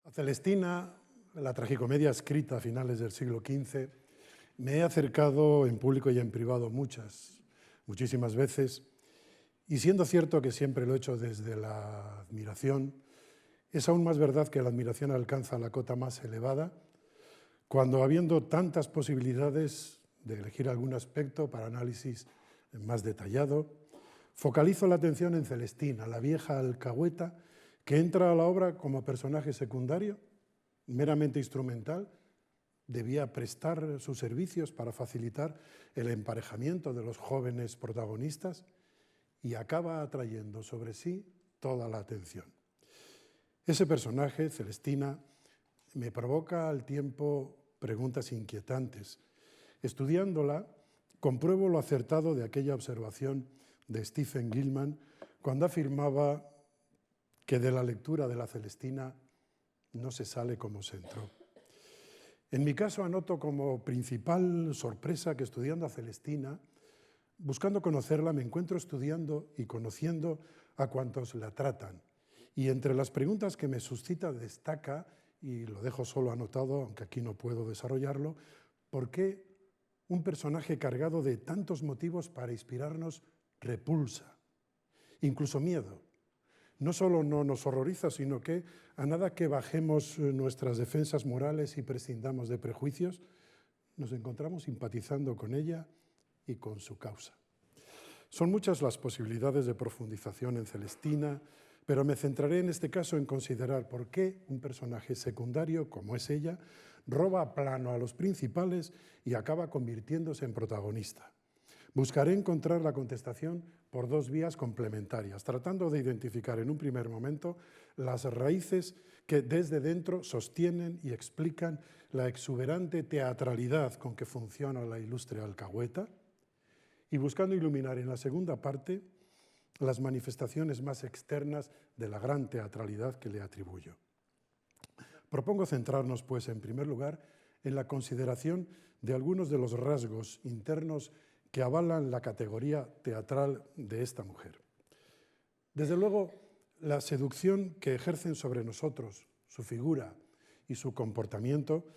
A Celestina, la tragicomedia escrita a finales del siglo XV, me he acercado en público y en privado muchísimas veces, y siendo cierto que siempre lo he hecho desde la admiración, es aún más verdad que la admiración alcanza la cota más elevada cuando, habiendo tantas posibilidades de elegir algún aspecto para análisis más detallado, focalizo la atención en Celestina, la vieja alcahueta que entra a la obra como personaje secundario, meramente instrumental. Debía prestar sus servicios para facilitar el emparejamiento de los jóvenes protagonistas y acaba atrayendo sobre sí toda la atención. Ese personaje, Celestina, me provoca al tiempo preguntas inquietantes. Estudiándola, compruebo lo acertado de aquella observación de Stephen Gilman cuando afirmaba que de la lectura de la Celestina no se sale como se entró. En mi caso anoto como principal sorpresa que estudiando a Celestina, buscando conocerla, me encuentro estudiando y conociendo a cuantos la tratan. Y entre las preguntas que me suscita destaca, y lo dejo solo anotado, aunque aquí no puedo desarrollarlo, ¿por qué un personaje cargado de tantos motivos para inspirarnos repulsa, incluso miedo? No solo no nos horroriza, sino que a nada que bajemos nuestras defensas morales y prescindamos de prejuicios, nos encontramos simpatizando con ella y con su causa. Son muchas las posibilidades de profundización en Celestina, pero me centraré en este caso en considerar por qué un personaje secundario, como es ella, roba plano a los principales y acaba convirtiéndose en protagonista. Buscaré encontrar la contestación por dos vías complementarias, tratando de identificar en un primer momento las raíces que desde dentro sostienen y explican la exuberante teatralidad con que funciona la ilustre alcahueta, y buscando iluminar en la segunda parte las manifestaciones más externas de la gran teatralidad que le atribuyo. Propongo centrarnos, pues, en primer lugar, en la consideración de algunos de los rasgos internos que avalan la categoría teatral de esta mujer. Desde luego, la seducción que ejercen sobre nosotros, su figura y su comportamiento,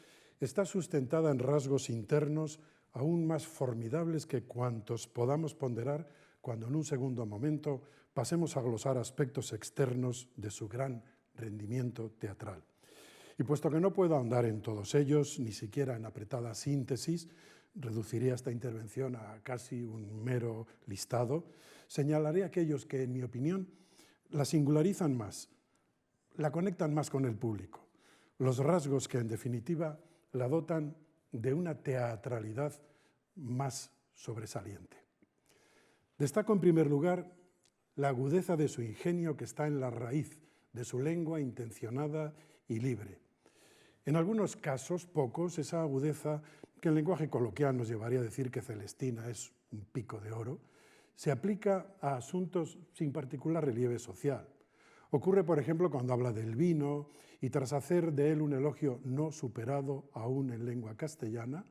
está sustentada en rasgos internos aún más formidables que cuantos podamos ponderar cuando en un segundo momento pasemos a glosar aspectos externos de su gran rendimiento teatral. Y puesto que no puedo ahondar en todos ellos, ni siquiera en apretada síntesis, reduciré esta intervención a casi un mero listado, señalaré aquellos que, en mi opinión, la singularizan más, la conectan más con el público, los rasgos que, en definitiva, la dotan de una teatralidad más sobresaliente. Destaco, en primer lugar, la agudeza de su ingenio que está en la raíz de su lengua intencionada y libre. En algunos casos, pocos, esa agudeza, que en lenguaje coloquial nos llevaría a decir que Celestina es un pico de oro, se aplica a asuntos sin particular relieve social. Ocurre, por ejemplo, cuando habla del vino y tras hacer de él un elogio no superado aún en lengua castellana,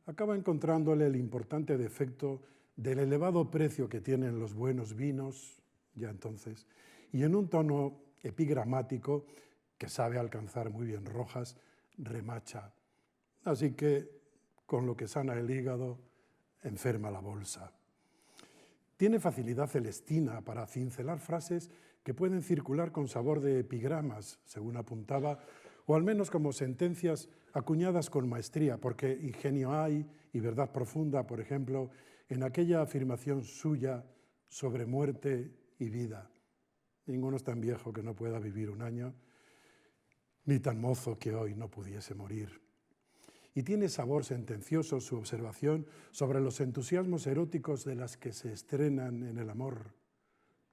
acaba encontrándole el importante defecto del elevado precio que tienen los buenos vinos, ya entonces, y en un tono epigramático que sabe alcanzar muy bien Rojas, remacha. Así que, con lo que sana el hígado, enferma la bolsa. Tiene facilidad Celestina para cincelar frases que pueden circular con sabor de epigramas, según apuntaba, o al menos como sentencias acuñadas con maestría, porque ingenio hay y verdad profunda, por ejemplo, en aquella afirmación suya sobre muerte y vida. Ninguno es tan viejo que no pueda vivir un año, ni tan mozo que hoy no pudiese morir. Y tiene sabor sentencioso su observación sobre los entusiasmos eróticos de las que se estrenan en el amor,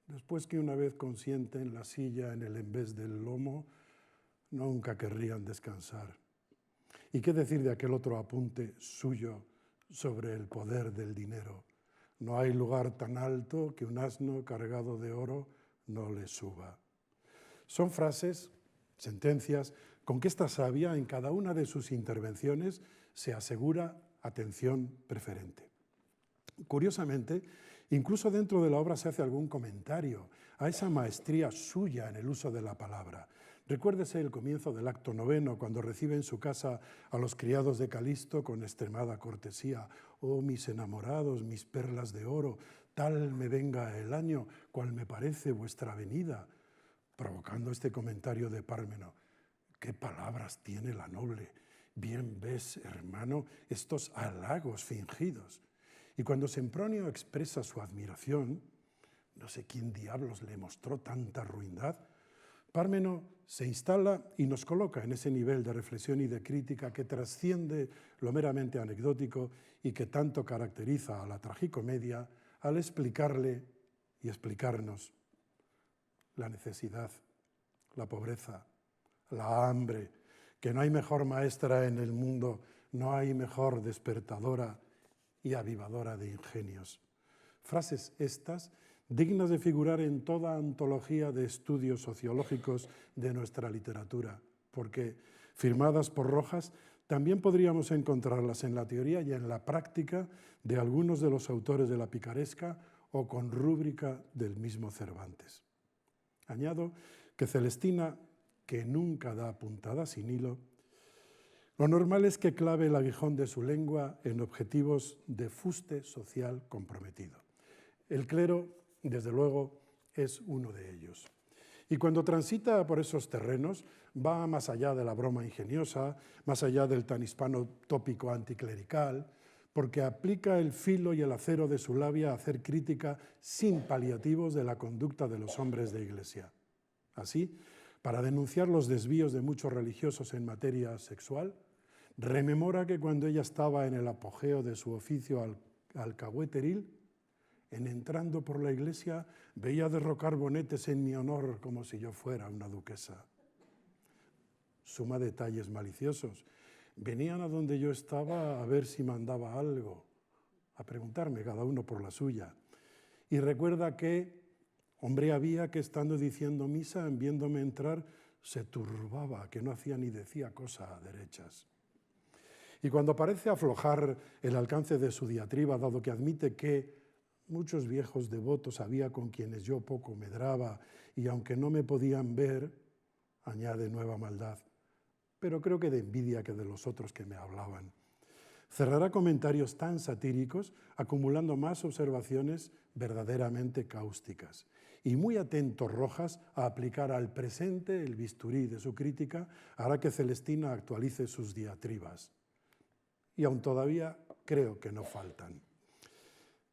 después que una vez consienten la silla en el envés del lomo, nunca querrían descansar. ¿Y qué decir de aquel otro apunte suyo sobre el poder del dinero? No hay lugar tan alto que un asno cargado de oro no le suba. Son frases, sentencias, con que esta sabia en cada una de sus intervenciones se asegura atención preferente. Curiosamente, incluso dentro de la obra se hace algún comentario a esa maestría suya en el uso de la palabra. Recuérdese el comienzo del acto noveno, cuando recibe en su casa a los criados de Calisto con extremada cortesía. Oh, mis enamorados, mis perlas de oro, tal me venga el año, cual me parece vuestra venida. Provocando este comentario de Pármeno. ¿Qué palabras tiene la noble? Bien ves, hermano, estos halagos fingidos. Y cuando Sempronio expresa su admiración, no sé quién diablos le mostró tanta ruindad, Pármeno se instala y nos coloca en ese nivel de reflexión y de crítica que trasciende lo meramente anecdótico y que tanto caracteriza a la tragicomedia al explicarle y explicarnos la necesidad, la pobreza, la hambre, que no hay mejor maestra en el mundo, no hay mejor despertadora y avivadora de ingenios. Frases estas dignas de figurar en toda antología de estudios sociológicos de nuestra literatura, porque, firmadas por Rojas, también podríamos encontrarlas en la teoría y en la práctica de algunos de los autores de la picaresca o con rúbrica del mismo Cervantes. Añado que Celestina, que nunca da puntada sin hilo, lo normal es que clave el aguijón de su lengua en objetivos de fuste social comprometido. El clero, desde luego, es uno de ellos. Y cuando transita por esos terrenos, va más allá de la broma ingeniosa, más allá del tan hispano tópico anticlerical, porque aplica el filo y el acero de su labia a hacer crítica sin paliativos de la conducta de los hombres de Iglesia. Así, para denunciar los desvíos de muchos religiosos en materia sexual, rememora que cuando ella estaba en el apogeo de su oficio alcahueteril, en entrando por la iglesia, veía derrocar bonetes en mi honor como si yo fuera una duquesa. Suma detalles maliciosos. Venían a donde yo estaba a ver si mandaba algo, a preguntarme cada uno por la suya. Y recuerda que hombre había que estando diciendo misa, en viéndome entrar, se turbaba, que no hacía ni decía cosa a derechas. Y cuando parece aflojar el alcance de su diatriba, dado que admite que muchos viejos devotos había con quienes yo poco medraba, y aunque no me podían ver, añade nueva maldad, pero creo que de envidia que de los otros que me hablaban. Cerrará comentarios tan satíricos, acumulando más observaciones verdaderamente cáusticas. Y muy atento Rojas a aplicar al presente el bisturí de su crítica, hará que Celestina actualice sus diatribas. Y aún todavía creo que no faltan.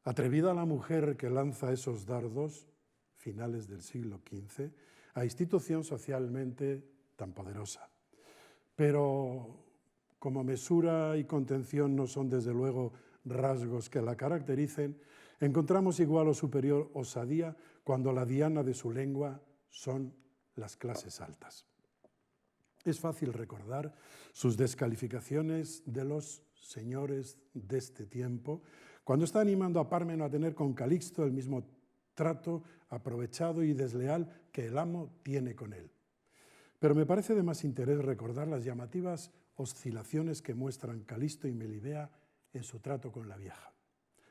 Atrevida la mujer que lanza esos dardos, finales del siglo XV, a institución socialmente tan poderosa. Pero como mesura y contención no son desde luego rasgos que la caractericen, encontramos igual o superior osadía cuando la diana de su lengua son las clases altas. Es fácil recordar sus descalificaciones de los señores de este tiempo, cuando está animando a Pármeno a tener con Calixto el mismo trato aprovechado y desleal que el amo tiene con él. Pero me parece de más interés recordar las llamativas oscilaciones que muestran Calisto y Melibea en su trato con la vieja.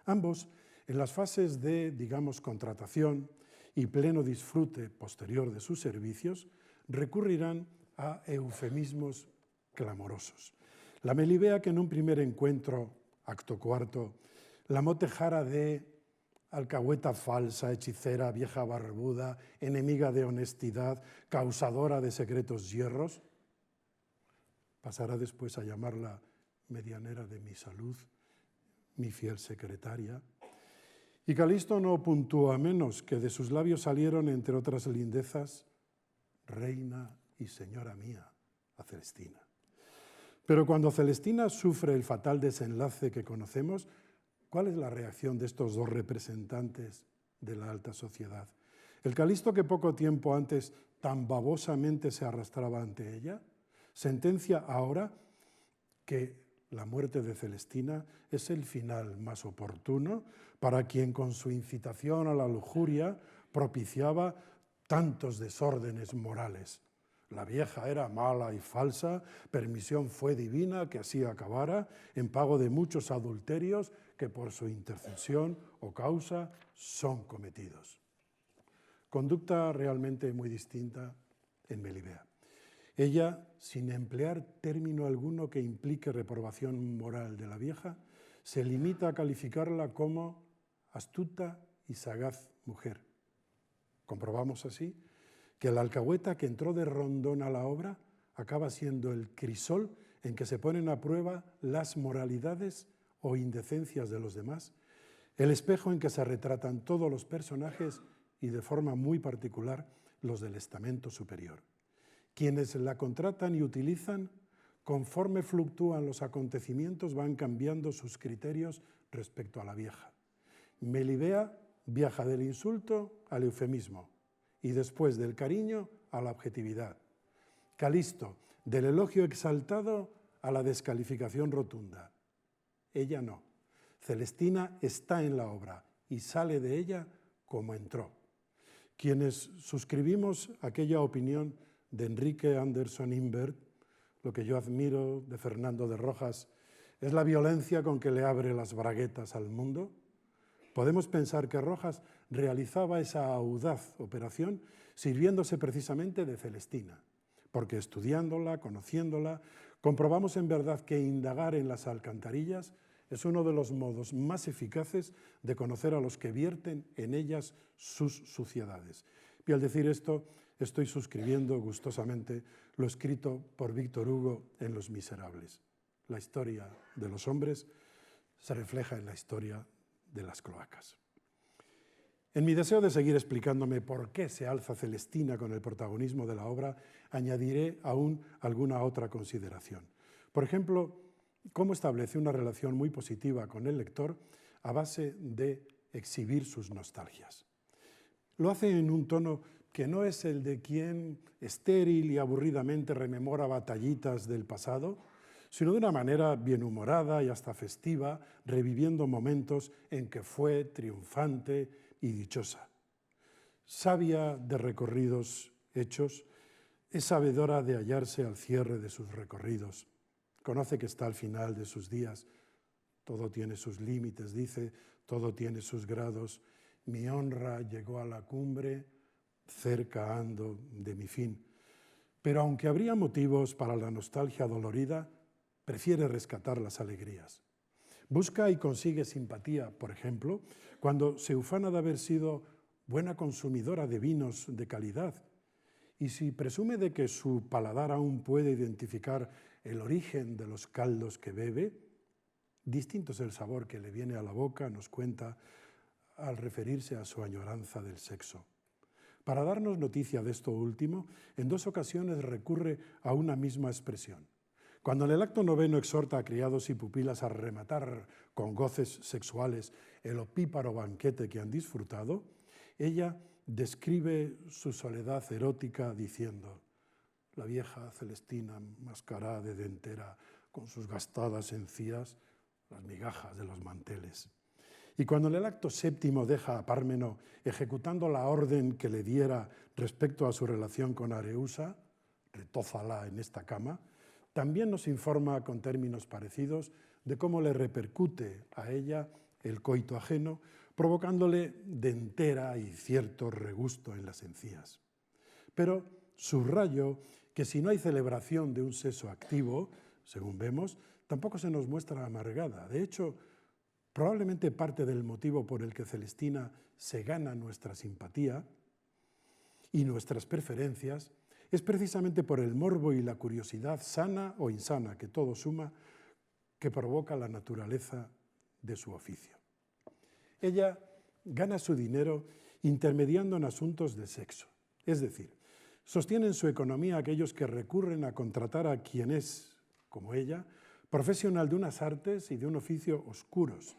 Ambos, en las fases de, digamos, contratación y pleno disfrute posterior de sus servicios, recurrirán a eufemismos clamorosos. La Melibea, que en un primer encuentro, acto cuarto, la motejara de alcahueta falsa, hechicera, vieja barbuda, enemiga de honestidad, causadora de secretos hierros, pasará después a llamarla medianera de mi salud, mi fiel secretaria. Y Calisto no puntúa menos que de sus labios salieron, entre otras lindezas, reina y señora mía, a Celestina. Pero cuando Celestina sufre el fatal desenlace que conocemos, ¿cuál es la reacción de estos dos representantes de la alta sociedad? El Calisto que poco tiempo antes tan babosamente se arrastraba ante ella, sentencia ahora que la muerte de Celestina es el final más oportuno para quien con su incitación a la lujuria propiciaba tantos desórdenes morales. La vieja era mala y falsa, permisión fue divina que así acabara, en pago de muchos adulterios que por su intercesión o causa son cometidos. Conducta realmente muy distinta en Melibea. Ella, sin emplear término alguno que implique reprobación moral de la vieja, se limita a calificarla como astuta y sagaz mujer. Comprobamos así que la alcahueta que entró de rondón a la obra acaba siendo el crisol en que se ponen a prueba las moralidades o indecencias de los demás, el espejo en que se retratan todos los personajes y de forma muy particular los del estamento superior. Quienes la contratan y utilizan, conforme fluctúan los acontecimientos, van cambiando sus criterios respecto a la vieja. Melibea viaja del insulto al eufemismo y después del cariño a la objetividad. Calisto, del elogio exaltado a la descalificación rotunda. Ella no. Celestina está en la obra y sale de ella como entró. Quienes suscribimos aquella opinión de Enrique Anderson Imbert, lo que yo admiro de Fernando de Rojas es la violencia con que le abre las braguetas al mundo. Podemos pensar que Rojas realizaba esa audaz operación sirviéndose precisamente de Celestina, porque estudiándola, conociéndola, comprobamos en verdad que indagar en las alcantarillas es uno de los modos más eficaces de conocer a los que vierten en ellas sus suciedades. Y al decir esto, estoy suscribiendo gustosamente lo escrito por Víctor Hugo en Los Miserables. La historia de los hombres se refleja en la historia de las cloacas. En mi deseo de seguir explicándome por qué se alza Celestina con el protagonismo de la obra, añadiré aún alguna otra consideración. Por ejemplo, cómo establece una relación muy positiva con el lector a base de exhibir sus nostalgias. Lo hace en un tono que no es el de quien estéril y aburridamente rememora batallitas del pasado, sino de una manera bienhumorada y hasta festiva, reviviendo momentos en que fue triunfante y dichosa. Sabia de recorridos hechos, es sabedora de hallarse al cierre de sus recorridos. Conoce que está al final de sus días. Todo tiene sus límites, dice, todo tiene sus grados. Mi honra llegó a la cumbre, cerca ando de mi fin. Pero aunque habría motivos para la nostalgia dolorida, prefiere rescatar las alegrías. Busca y consigue simpatía, por ejemplo, cuando se ufana de haber sido buena consumidora de vinos de calidad. Y si presume de que su paladar aún puede identificar el origen de los caldos que bebe, distinto es el sabor que le viene a la boca, nos cuenta al referirse a su añoranza del sexo. Para darnos noticia de esto último, en 2 ocasiones recurre a una misma expresión. Cuando en el acto 9 exhorta a criados y pupilas a rematar con goces sexuales el opíparo banquete que han disfrutado, ella describe su soledad erótica diciendo: la vieja Celestina mascará de dentera con sus gastadas encías las migajas de los manteles. Y cuando en el acto 7 deja a Pármeno ejecutando la orden que le diera respecto a su relación con Areusa, retózala en esta cama, también nos informa con términos parecidos de cómo le repercute a ella el coito ajeno, provocándole dentera y cierto regusto en las encías. Pero subrayo que si no hay celebración de un sexo activo, según vemos, tampoco se nos muestra amargada. De hecho, probablemente parte del motivo por el que Celestina se gana nuestra simpatía y nuestras preferencias es precisamente por el morbo y la curiosidad sana o insana, que todo suma, que provoca la naturaleza de su oficio. Ella gana su dinero intermediando en asuntos de sexo, es decir, sostienen su economía aquellos que recurren a contratar a quien es, como ella, profesional de unas artes y de un oficio oscuros,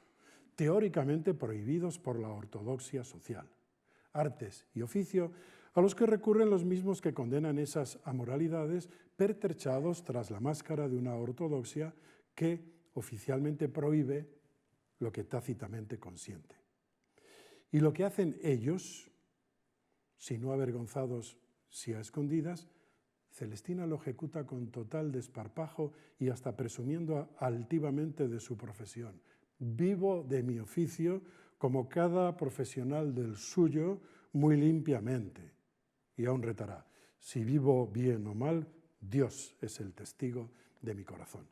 teóricamente prohibidos por la ortodoxia social. Artes y oficio a los que recurren los mismos que condenan esas amoralidades pertrechados tras la máscara de una ortodoxia que oficialmente prohíbe lo que tácitamente consiente. Y lo que hacen ellos, si no avergonzados, si a escondidas, Celestina lo ejecuta con total desparpajo y hasta presumiendo altivamente de su profesión. Vivo de mi oficio como cada profesional del suyo muy limpiamente. Y aún retará, si vivo bien o mal, Dios es el testigo de mi corazón.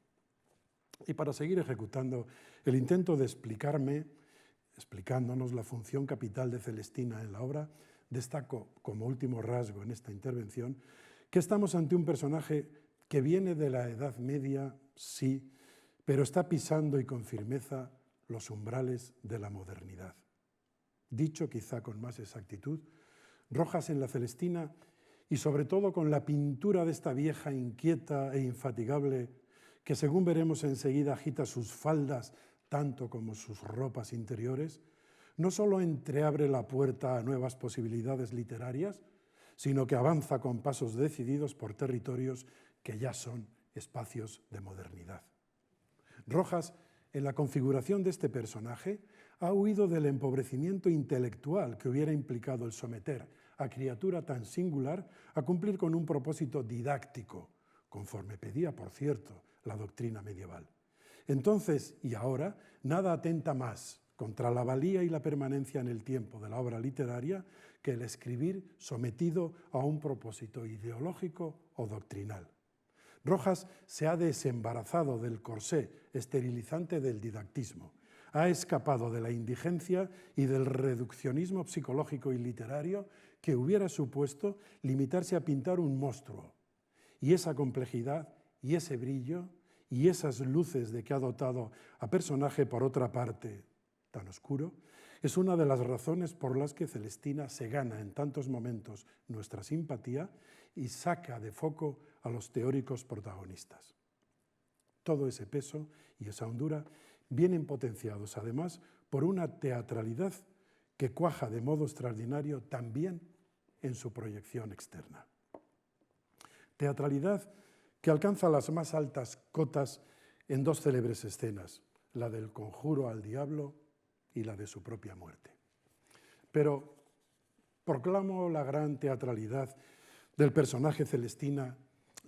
Y para seguir ejecutando el intento de explicándonos la función capital de Celestina en la obra, destaco como último rasgo en esta intervención que estamos ante un personaje que viene de la Edad Media, sí, pero está pisando y con firmeza los umbrales de la modernidad. Dicho quizá con más exactitud, Rojas en la Celestina, y sobre todo con la pintura de esta vieja inquieta e infatigable que, según veremos enseguida, agita sus faldas tanto como sus ropas interiores, no solo entreabre la puerta a nuevas posibilidades literarias, sino que avanza con pasos decididos por territorios que ya son espacios de modernidad. Rojas, en la configuración de este personaje, ha huido del empobrecimiento intelectual que hubiera implicado el someter a criatura tan singular a cumplir con un propósito didáctico, conforme pedía, por cierto, la doctrina medieval. Entonces y ahora, nada atenta más contra la valía y la permanencia en el tiempo de la obra literaria que el escribir sometido a un propósito ideológico o doctrinal. Rojas se ha desembarazado del corsé esterilizante del didactismo, ha escapado de la indigencia y del reduccionismo psicológico y literario que hubiera supuesto limitarse a pintar un monstruo. Y esa complejidad y ese brillo y esas luces de que ha dotado a personaje, por otra parte, tan oscuro, es una de las razones por las que Celestina se gana en tantos momentos nuestra simpatía y saca de foco a los teóricos protagonistas. Todo ese peso y esa hondura vienen potenciados, además, por una teatralidad que cuaja de modo extraordinario también en su proyección externa. Teatralidad que alcanza las más altas cotas en dos célebres escenas, la del conjuro al diablo y la de su propia muerte. Pero proclamo la gran teatralidad del personaje Celestina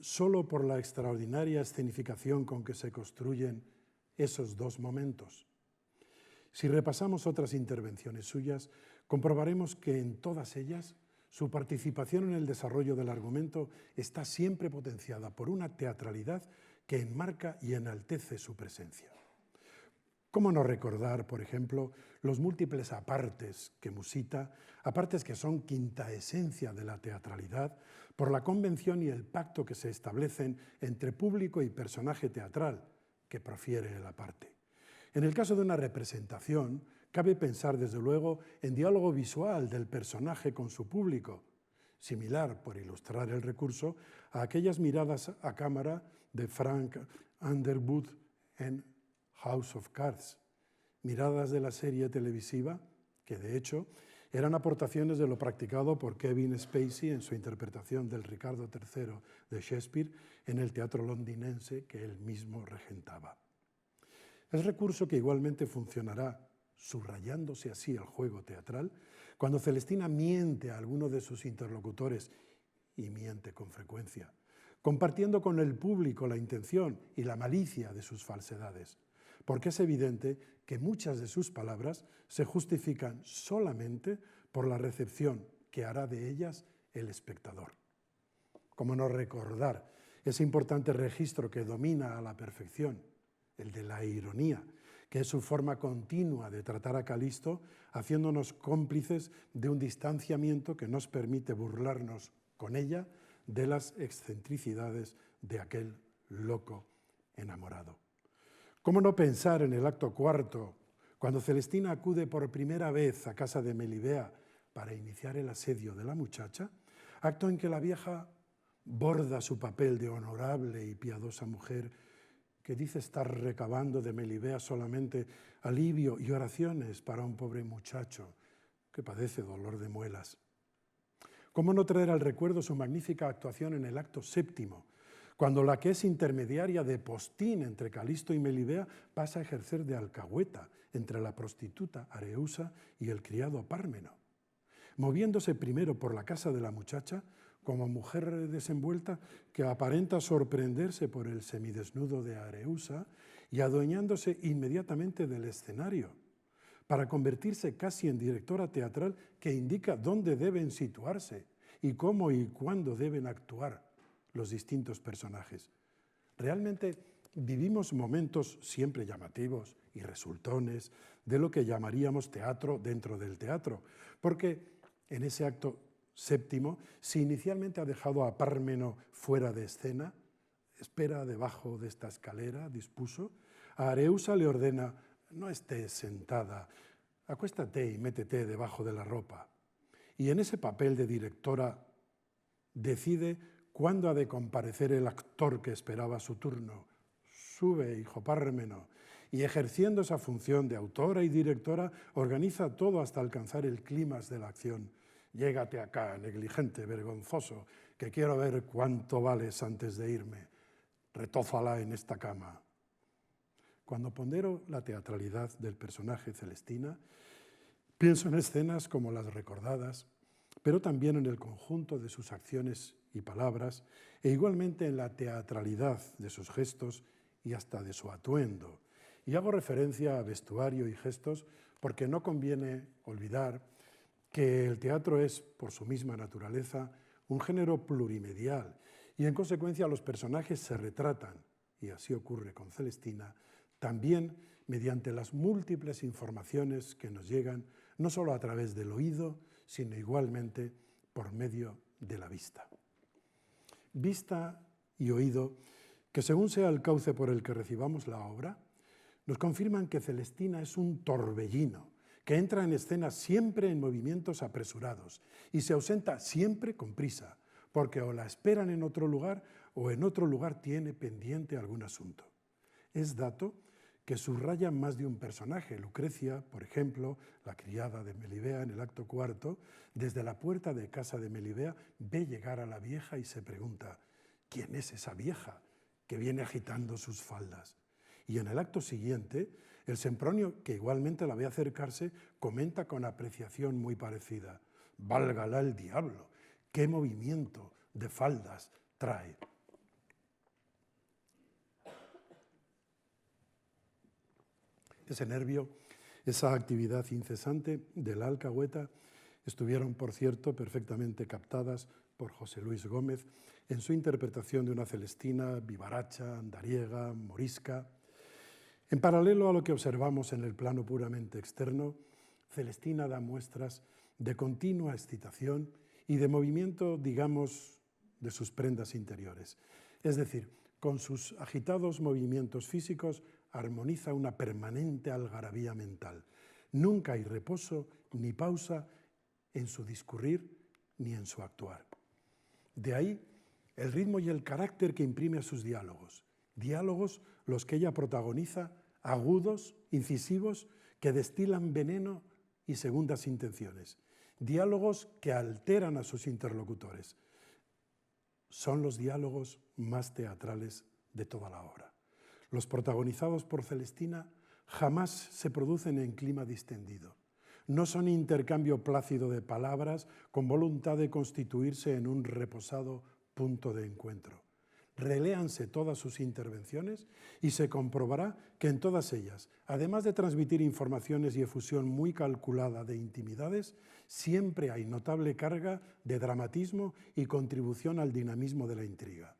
solo por la extraordinaria escenificación con que se construyen esos dos momentos. Si repasamos otras intervenciones suyas, comprobaremos que en todas ellas su participación en el desarrollo del argumento está siempre potenciada por una teatralidad que enmarca y enaltece su presencia. ¿Cómo no recordar, por ejemplo, los múltiples apartes que musita, apartes que son quinta esencia de la teatralidad, por la convención y el pacto que se establecen entre público y personaje teatral que profiere el aparte? En el caso de una representación, cabe pensar desde luego en diálogo visual del personaje con su público, similar, por ilustrar el recurso, a aquellas miradas a cámara de Frank Underwood en House of Cards, miradas de la serie televisiva que, de hecho, eran aportaciones de lo practicado por Kevin Spacey en su interpretación del Ricardo III de Shakespeare en el teatro londinense que él mismo regentaba. Es recurso que igualmente funcionará, subrayándose así el juego teatral, cuando Celestina miente a alguno de sus interlocutores, y miente con frecuencia, compartiendo con el público la intención y la malicia de sus falsedades, porque es evidente que muchas de sus palabras se justifican solamente por la recepción que hará de ellas el espectador. ¿Cómo no recordar ese importante registro que domina a la perfección, el de la ironía, que es su forma continua de tratar a Calisto, haciéndonos cómplices de un distanciamiento que nos permite burlarnos con ella de las excentricidades de aquel loco enamorado? ¿Cómo no pensar en el acto cuarto, cuando Celestina acude por primera vez a casa de Melibea para iniciar el asedio de la muchacha, acto en que la vieja borda su papel de honorable y piadosa mujer que dice estar recabando de Melibea solamente alivio y oraciones para un pobre muchacho que padece dolor de muelas? ¿Cómo no traer al recuerdo su magnífica actuación en el acto séptimo, cuando la que es intermediaria de postín entre Calisto y Melibea pasa a ejercer de alcahueta entre la prostituta Areusa y el criado Pármeno, moviéndose primero por la casa de la muchacha como mujer desenvuelta que aparenta sorprenderse por el semidesnudo de Areusa y adueñándose inmediatamente del escenario, para convertirse casi en directora teatral que indica dónde deben situarse y cómo y cuándo deben actuar los distintos personajes. Realmente vivimos momentos siempre llamativos y resultones de lo que llamaríamos teatro dentro del teatro, porque en ese acto séptimo, si inicialmente ha dejado a Pármeno fuera de escena, espera debajo de esta escalera, dispuso, a Areusa le ordena: no estés sentada, acuéstate y métete debajo de la ropa. Y en ese papel de directora decide cuándo ha de comparecer el actor que esperaba su turno. Sube, hijo Pármeno, y ejerciendo esa función de autora y directora, organiza todo hasta alcanzar el clímax de la acción. Llégate acá, negligente, vergonzoso, que quiero ver cuánto vales antes de irme. Retózala en esta cama. Cuando pondero la teatralidad del personaje Celestina, pienso en escenas como las recordadas, pero también en el conjunto de sus acciones y palabras, e igualmente en la teatralidad de sus gestos y hasta de su atuendo. Y hago referencia a vestuario y gestos porque no conviene olvidar que el teatro es, por su misma naturaleza, un género plurimedial y en consecuencia los personajes se retratan, y así ocurre con Celestina, también mediante las múltiples informaciones que nos llegan, no solo a través del oído, sino igualmente por medio de la vista. Vista y oído, que según sea el cauce por el que recibamos la obra, nos confirman que Celestina es un torbellino, que entra en escena siempre en movimientos apresurados y se ausenta siempre con prisa, porque o la esperan en otro lugar o en otro lugar tiene pendiente algún asunto. Es dato que subraya más de un personaje. Lucrecia, por ejemplo, la criada de Melibea en el acto cuarto, desde la puerta de casa de Melibea ve llegar a la vieja y se pregunta: ¿quién es esa vieja que viene agitando sus faldas? Y en el acto siguiente, el Sempronio, que igualmente la ve acercarse, comenta con apreciación muy parecida: válgala el diablo, qué movimiento de faldas trae. Ese nervio, esa actividad incesante de la alcahueta estuvieron, por cierto, perfectamente captadas por José Luis Gómez en su interpretación de una Celestina vivaracha, andariega, morisca. En paralelo a lo que observamos en el plano puramente externo, Celestina da muestras de continua excitación y de movimiento, digamos, de sus prendas interiores. Es decir, con sus agitados movimientos físicos armoniza una permanente algarabía mental. Nunca hay reposo ni pausa en su discurrir ni en su actuar. De ahí el ritmo y el carácter que imprime a sus diálogos. Diálogos los que ella protagoniza, agudos, incisivos, que destilan veneno y segundas intenciones. Diálogos que alteran a sus interlocutores. Son los diálogos más teatrales de toda la obra. Los protagonizados por Celestina jamás se producen en clima distendido. No son intercambio plácido de palabras con voluntad de constituirse en un reposado punto de encuentro. Reléanse todas sus intervenciones y se comprobará que en todas ellas, además de transmitir informaciones y efusión muy calculada de intimidades, siempre hay notable carga de dramatismo y contribución al dinamismo de la intriga.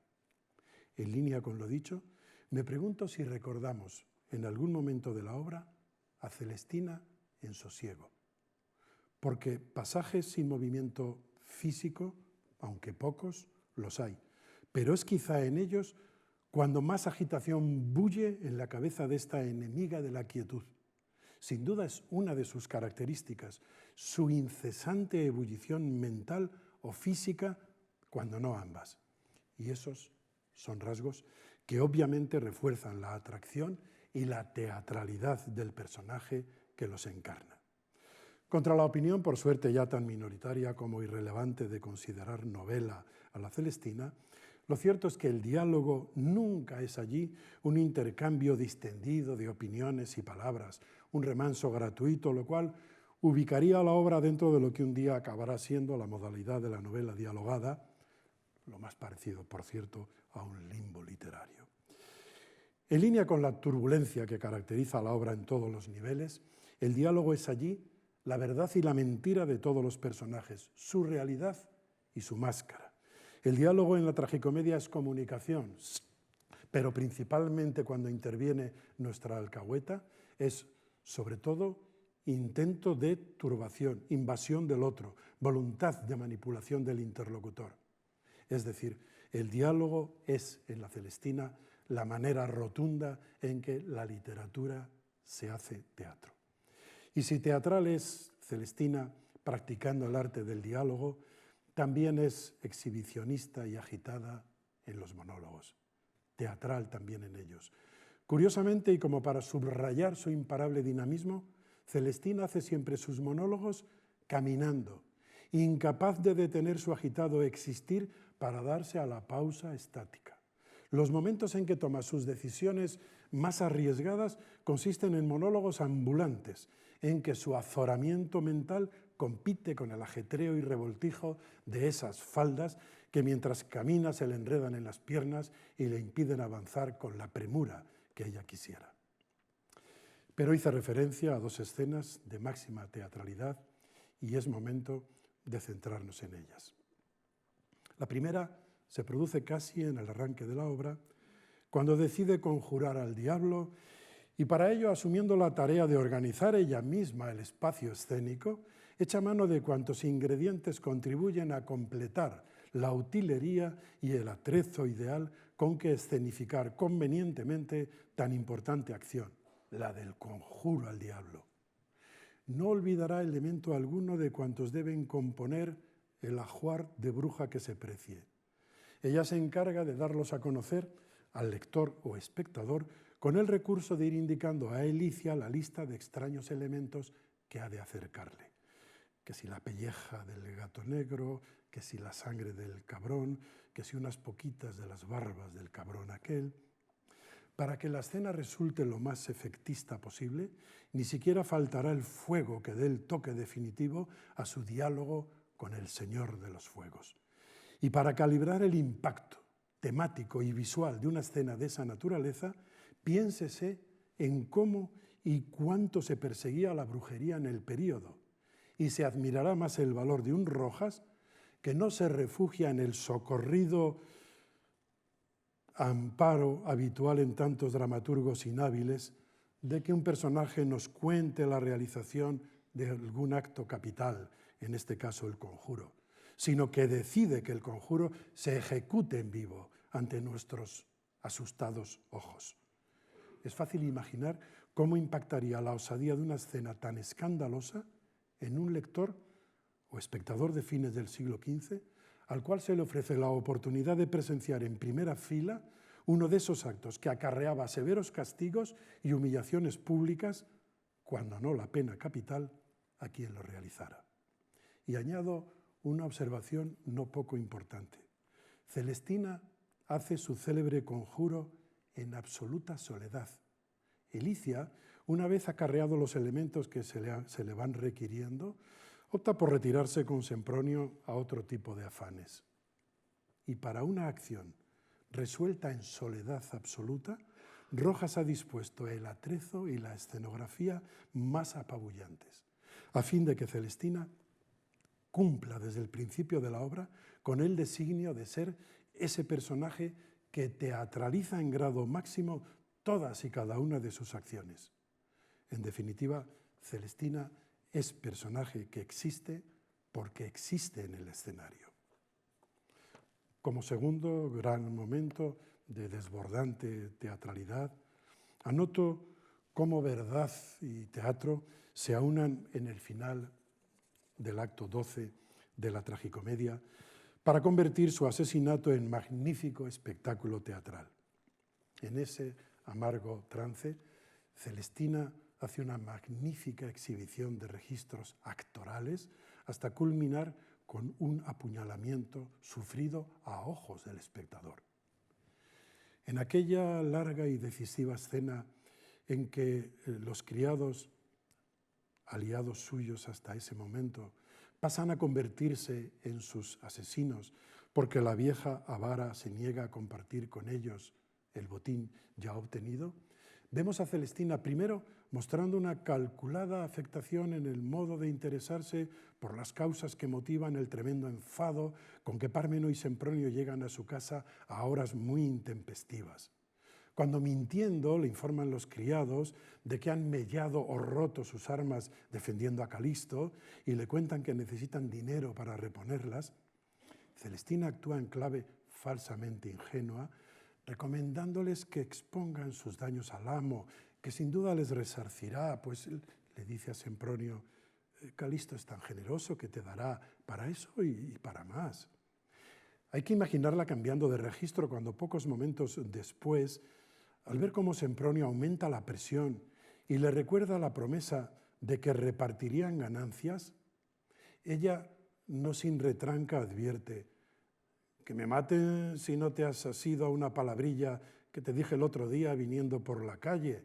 En línea con lo dicho, me pregunto si recordamos en algún momento de la obra a Celestina en sosiego, porque pasajes sin movimiento físico, aunque pocos, los hay, pero es quizá en ellos cuando más agitación bulle en la cabeza de esta enemiga de la quietud. Sin duda es una de sus características, su incesante ebullición mental o física, cuando no ambas. Y esos son rasgos que obviamente refuerzan la atracción y la teatralidad del personaje que los encarna. Contra la opinión, por suerte ya tan minoritaria como irrelevante, de considerar novela a la Celestina, lo cierto es que el diálogo nunca es allí un intercambio distendido de opiniones y palabras, un remanso gratuito, lo cual ubicaría a la obra dentro de lo que un día acabará siendo la modalidad de la novela dialogada, lo más parecido, por cierto, a un limbo literario. En línea con la turbulencia que caracteriza la obra en todos los niveles, el diálogo es allí la verdad y la mentira de todos los personajes, su realidad y su máscara. El diálogo en la tragicomedia es comunicación, pero principalmente cuando interviene nuestra alcahueta es, sobre todo, intento de turbación, invasión del otro, voluntad de manipulación del interlocutor. Es decir, el diálogo es, en la Celestina, la manera rotunda en que la literatura se hace teatro. Y si teatral es Celestina practicando el arte del diálogo, también es exhibicionista y agitada en los monólogos, teatral también en ellos. Curiosamente, y como para subrayar su imparable dinamismo, Celestina hace siempre sus monólogos caminando, incapaz de detener su agitado existir para darse a la pausa estática. Los momentos en que toma sus decisiones más arriesgadas consisten en monólogos ambulantes, en que su azoramiento mental compite con el ajetreo y revoltijo de esas faldas que mientras camina se le enredan en las piernas y le impiden avanzar con la premura que ella quisiera. Pero hice referencia a dos escenas de máxima teatralidad y es momento de centrarnos en ellas. La primera se produce casi en el arranque de la obra, cuando decide conjurar al diablo y para ello, asumiendo la tarea de organizar ella misma el espacio escénico, echa mano de cuantos ingredientes contribuyen a completar la utilería y el atrezo ideal con que escenificar convenientemente tan importante acción, la del conjuro al diablo. No olvidará elemento alguno de cuantos deben componer el ajuar de bruja que se precie. Ella se encarga de darlos a conocer al lector o espectador con el recurso de ir indicando a Elicia la lista de extraños elementos que ha de acercarle. Que si la pelleja del gato negro, que si la sangre del cabrón, que si unas poquitas de las barbas del cabrón aquel. Para que la escena resulte lo más efectista posible, ni siquiera faltará el fuego que dé el toque definitivo a su diálogo con el Señor de los Fuegos. Y para calibrar el impacto temático y visual de una escena de esa naturaleza, piénsese en cómo y cuánto se perseguía la brujería en el período, y se admirará más el valor de un Rojas que no se refugia en el socorrido amparo habitual en tantos dramaturgos inhábiles de que un personaje nos cuente la realización de algún acto capital, en este caso el conjuro, sino que decide que el conjuro se ejecute en vivo ante nuestros asustados ojos. Es fácil imaginar cómo impactaría la osadía de una escena tan escandalosa en un lector o espectador de fines del siglo XV, al cual se le ofrece la oportunidad de presenciar en primera fila uno de esos actos que acarreaba severos castigos y humillaciones públicas, cuando no la pena capital, a quien lo realizara. Y añado una observación no poco importante. Celestina hace su célebre conjuro en absoluta soledad. Elicia, una vez acarreado los elementos que se le van requiriendo, opta por retirarse con Sempronio a otro tipo de afanes. Y para una acción resuelta en soledad absoluta, Rojas ha dispuesto el atrezo y la escenografía más apabullantes, a fin de que Celestina cumpla desde el principio de la obra con el designio de ser ese personaje que teatraliza en grado máximo todas y cada una de sus acciones. En definitiva, Celestina es personaje que existe porque existe en el escenario. Como segundo gran momento de desbordante teatralidad, anoto cómo verdad y teatro se aunan en el final del acto 12 de la tragicomedia para convertir su asesinato en magnífico espectáculo teatral. En ese amargo trance, Celestina hace una magnífica exhibición de registros actorales hasta culminar con un apuñalamiento sufrido a ojos del espectador. En aquella larga y decisiva escena en que los criados, aliados suyos hasta ese momento, pasan a convertirse en sus asesinos porque la vieja avara se niega a compartir con ellos el botín ya obtenido, Vemos a Celestina primero mostrando una calculada afectación en el modo de interesarse por las causas que motivan el tremendo enfado con que Pármeno y Sempronio llegan a su casa a horas muy intempestivas. Cuando mintiendo le informan los criados de que han mellado o roto sus armas defendiendo a Calisto y le cuentan que necesitan dinero para reponerlas, Celestina actúa en clave falsamente ingenua, recomendándoles que expongan sus daños al amo, que sin duda les resarcirá, pues él le dice a Sempronio, Calisto es tan generoso que te dará para eso y para más. Hay que imaginarla cambiando de registro cuando pocos momentos después, al ver cómo Sempronio aumenta la presión y le recuerda la promesa de que repartirían ganancias, ella no sin retranca advierte, que me maten si no te has asido a una palabrilla que te dije el otro día viniendo por la calle,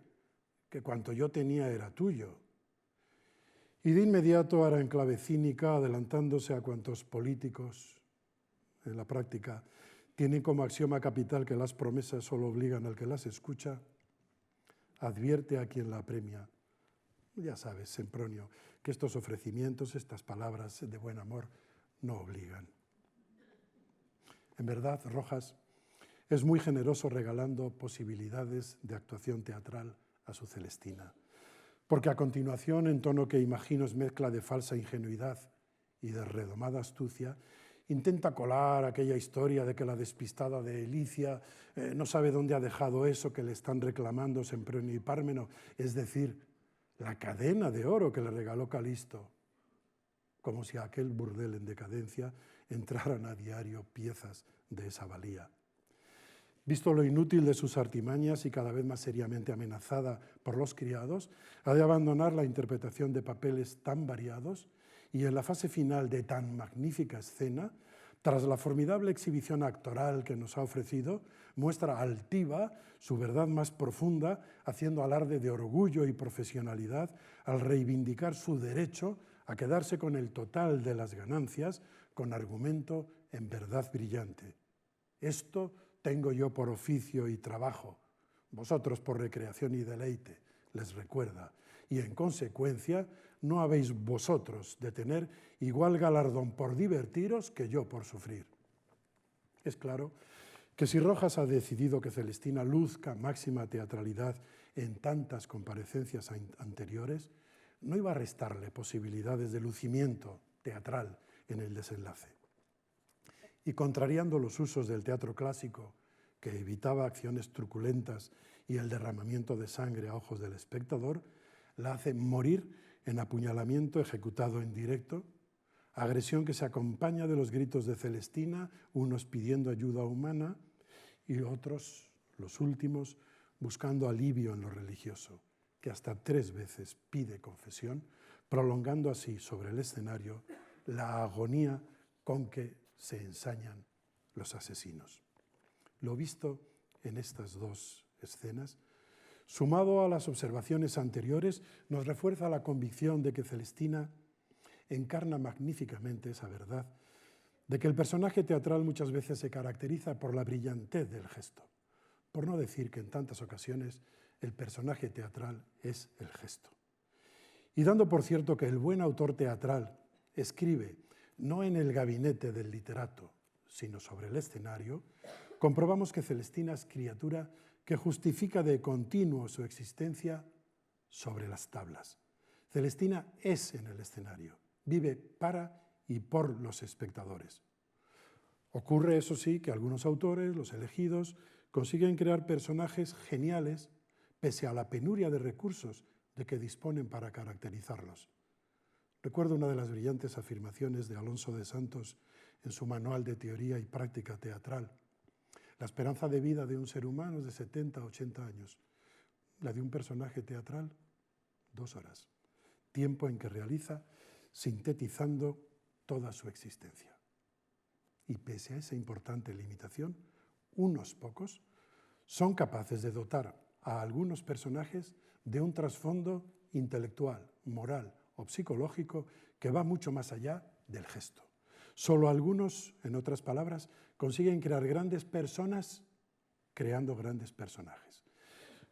que cuanto yo tenía era tuyo. Y de inmediato hará en clave cínica, adelantándose a cuantos políticos en la práctica tienen como axioma capital que las promesas solo obligan al que las escucha, advierte a quien la apremia. Ya sabes, Sempronio, que estos ofrecimientos, estas palabras de buen amor, no obligan. En verdad, Rojas es muy generoso regalando posibilidades de actuación teatral a su Celestina, porque a continuación, en tono que imagino es mezcla de falsa ingenuidad y de redomada astucia, intenta colar aquella historia de que la despistada de Elicia no sabe dónde ha dejado eso que le están reclamando Sempronio y Pármeno, es decir, la cadena de oro que le regaló Calisto, como si a aquel burdel en decadencia entraran a diario piezas de esa valía. Visto lo inútil de sus artimañas y cada vez más seriamente amenazada por los criados, ha de abandonar la interpretación de papeles tan variados y en la fase final de tan magnífica escena, tras la formidable exhibición actoral que nos ha ofrecido, muestra altiva su verdad más profunda, haciendo alarde de orgullo y profesionalidad al reivindicar su derecho a quedarse con el total de las ganancias, con argumento en verdad brillante. Esto tengo yo por oficio y trabajo, vosotros por recreación y deleite, les recuerda, y en consecuencia no habéis vosotros de tener igual galardón por divertiros que yo por sufrir. Es claro que si Rojas ha decidido que Celestina luzca máxima teatralidad en tantas comparecencias anteriores, no iba a restarle posibilidades de lucimiento teatral en el desenlace. Y contrariando los usos del teatro clásico, que evitaba acciones truculentas y el derramamiento de sangre a ojos del espectador, la hace morir en apuñalamiento ejecutado en directo, agresión que se acompaña de los gritos de Celestina, unos pidiendo ayuda humana y otros, los últimos, buscando alivio en lo religioso, que hasta 3 veces pide confesión, prolongando así sobre el escenario la agonía con que se ensañan los asesinos. Lo visto en estas 2 escenas, sumado a las observaciones anteriores, nos refuerza la convicción de que Celestina encarna magníficamente esa verdad, de que el personaje teatral muchas veces se caracteriza por la brillantez del gesto, por no decir que en tantas ocasiones el personaje teatral es el gesto. Y dando por cierto que el buen autor teatral escribe no en el gabinete del literato, sino sobre el escenario, comprobamos que Celestina es criatura que justifica de continuo su existencia sobre las tablas. Celestina es en el escenario, vive para y por los espectadores. Ocurre, eso sí, que algunos autores, los elegidos, consiguen crear personajes geniales pese a la penuria de recursos de que disponen para caracterizarlos. Recuerdo una de las brillantes afirmaciones de Alonso de Santos en su Manual de Teoría y Práctica Teatral. La esperanza de vida de un ser humano es de 70 a 80 años. La de un personaje teatral, 2 horas. Tiempo en que realiza sintetizando toda su existencia. Y pese a esa importante limitación, unos pocos son capaces de dotar a algunos personajes de un trasfondo intelectual, moral o psicológico que va mucho más allá del gesto. Solo algunos, en otras palabras, consiguen crear grandes personas creando grandes personajes.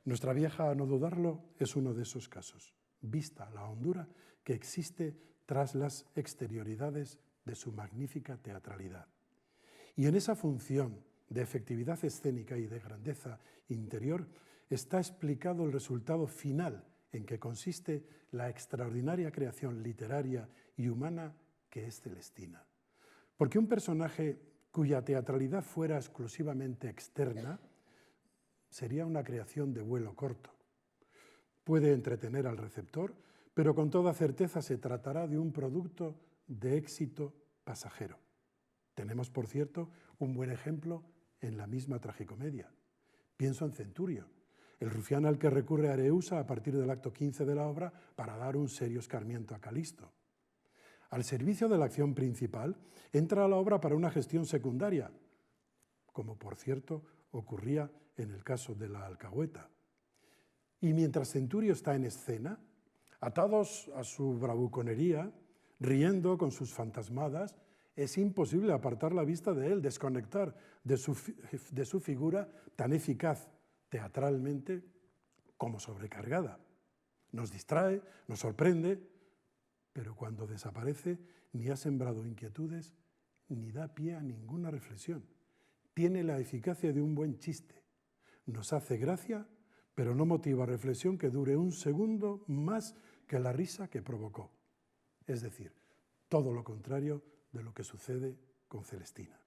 Nuestra vieja, a no dudarlo, es uno de esos casos, vista la hondura que existe tras las exterioridades de su magnífica teatralidad. Y en esa función de efectividad escénica y de grandeza interior está explicado el resultado final en que consiste la extraordinaria creación literaria y humana que es Celestina. Porque un personaje cuya teatralidad fuera exclusivamente externa sería una creación de vuelo corto. Puede entretener al receptor, pero con toda certeza se tratará de un producto de éxito pasajero. Tenemos, por cierto, un buen ejemplo en la misma tragicomedia. Pienso en Centurio, el rufián al que recurre Areusa a partir del acto 15 de la obra para dar un serio escarmiento a Calisto. Al servicio de la acción principal entra a la obra para una gestión secundaria, como por cierto ocurría en el caso de la alcahueta. Y mientras Centurio está en escena, atados a su bravuconería, riendo con sus fantasmadas, es imposible apartar la vista de él, desconectar de su figura tan eficaz teatralmente como sobrecargada. Nos distrae, nos sorprende, pero cuando desaparece ni ha sembrado inquietudes ni da pie a ninguna reflexión. Tiene la eficacia de un buen chiste. Nos hace gracia, pero no motiva reflexión que dure un segundo más que la risa que provocó. Es decir, todo lo contrario de lo que sucede con Celestina.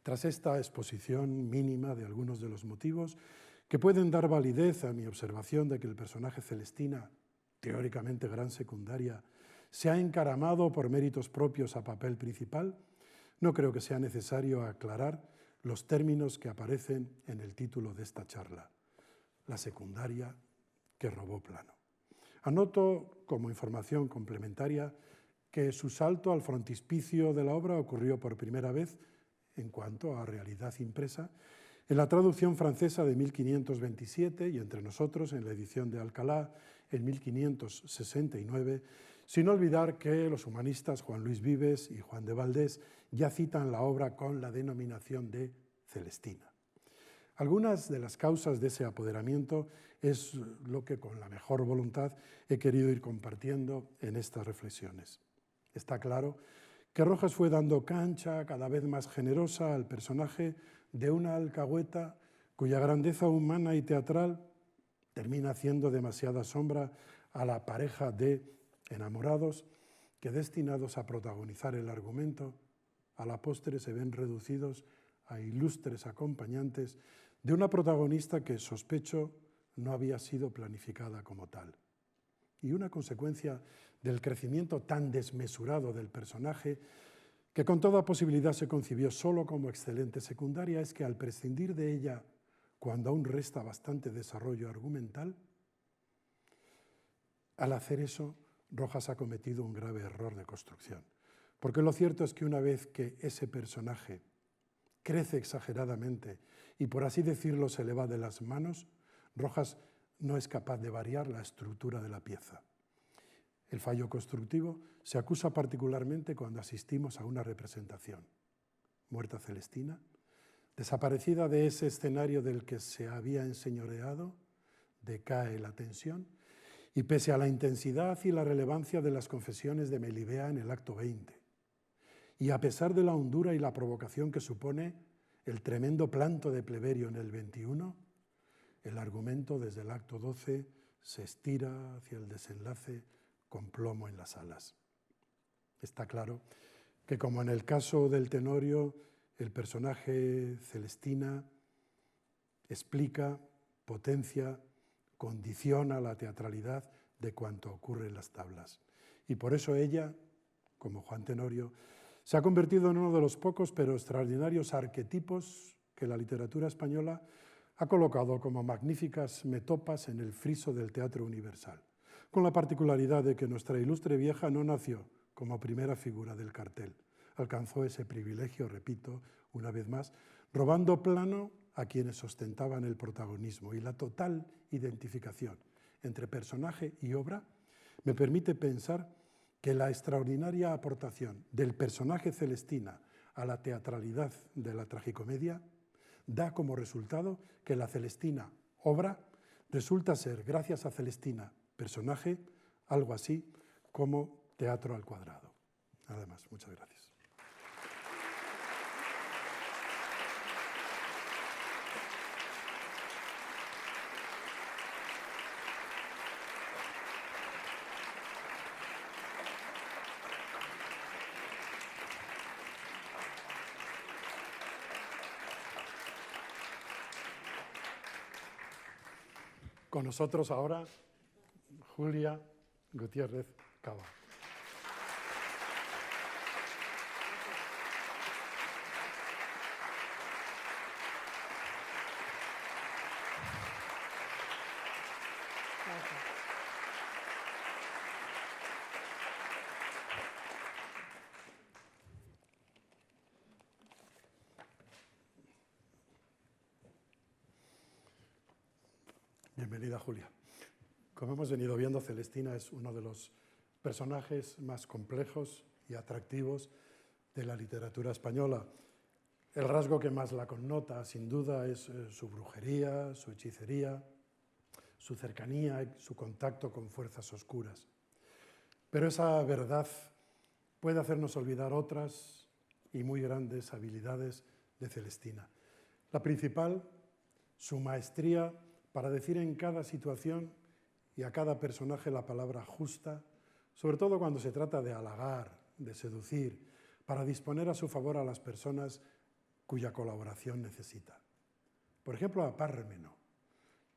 Tras esta exposición mínima de algunos de los motivos que pueden dar validez a mi observación de que el personaje Celestina, teóricamente gran secundaria, se ha encaramado por méritos propios a papel principal, no creo que sea necesario aclarar los términos que aparecen en el título de esta charla, la secundaria que robó plano. Anoto como información complementaria que su salto al frontispicio de la obra ocurrió por primera vez, en cuanto a realidad impresa, en la traducción francesa de 1527 y entre nosotros en la edición de Alcalá en 1569, sin olvidar que los humanistas Juan Luis Vives y Juan de Valdés ya citan la obra con la denominación de Celestina. Algunas de las causas de ese apoderamiento es lo que con la mejor voluntad he querido ir compartiendo en estas reflexiones. Está claro que Rojas fue dando cancha cada vez más generosa al personaje de una alcahueta cuya grandeza humana y teatral termina haciendo demasiada sombra a la pareja de enamorados que, destinados a protagonizar el argumento, a la postre se ven reducidos a ilustres acompañantes de una protagonista que, sospecho, no había sido planificada como tal. Y una consecuencia del crecimiento tan desmesurado del personaje, que con toda posibilidad se concibió solo como excelente secundaria, es que al prescindir de ella, cuando aún resta bastante desarrollo argumental, al hacer eso, Rojas ha cometido un grave error de construcción. Porque lo cierto es que una vez que ese personaje crece exageradamente y, por así decirlo, se le va de las manos, Rojas no es capaz de variar la estructura de la pieza. El fallo constructivo se acusa particularmente cuando asistimos a una representación. Muerta Celestina, desaparecida de ese escenario del que se había enseñoreado, decae la tensión y pese a la intensidad y la relevancia de las confesiones de Melibea en el acto 20, y a pesar de la hondura y la provocación que supone el tremendo planto de Pleberio en el 21, el argumento desde el acto 12 se estira hacia el desenlace con plomo en las alas. Está claro que, como en el caso del Tenorio, el personaje Celestina explica, potencia, condiciona la teatralidad de cuanto ocurre en las tablas. Y por eso ella, como Juan Tenorio, se ha convertido en uno de los pocos pero extraordinarios arquetipos que la literatura española ha colocado como magníficas metopas en el friso del teatro universal, con la particularidad de que nuestra ilustre vieja no nació como primera figura del cartel. Alcanzó ese privilegio, repito, una vez más, robando plano a quienes ostentaban el protagonismo, y la total identificación entre personaje y obra me permite pensar que la extraordinaria aportación del personaje Celestina a la teatralidad de la tragicomedia da como resultado que la Celestina obra resulta ser, gracias a Celestina, personaje, algo así como teatro al cuadrado. Nada más, muchas gracias. Con nosotros ahora, Julia Gutiérrez Cava. Bienvenida, Julia. Como hemos venido viendo, Celestina es uno de los personajes más complejos y atractivos de la literatura española. El rasgo que más la connota, sin duda, es su brujería, su hechicería, su cercanía y su contacto con fuerzas oscuras. Pero esa verdad puede hacernos olvidar otras y muy grandes habilidades de Celestina. La principal, su maestría para decir en cada situación y a cada personaje la palabra justa, sobre todo cuando se trata de halagar, de seducir, para disponer a su favor a las personas cuya colaboración necesita. Por ejemplo, a Pármeno,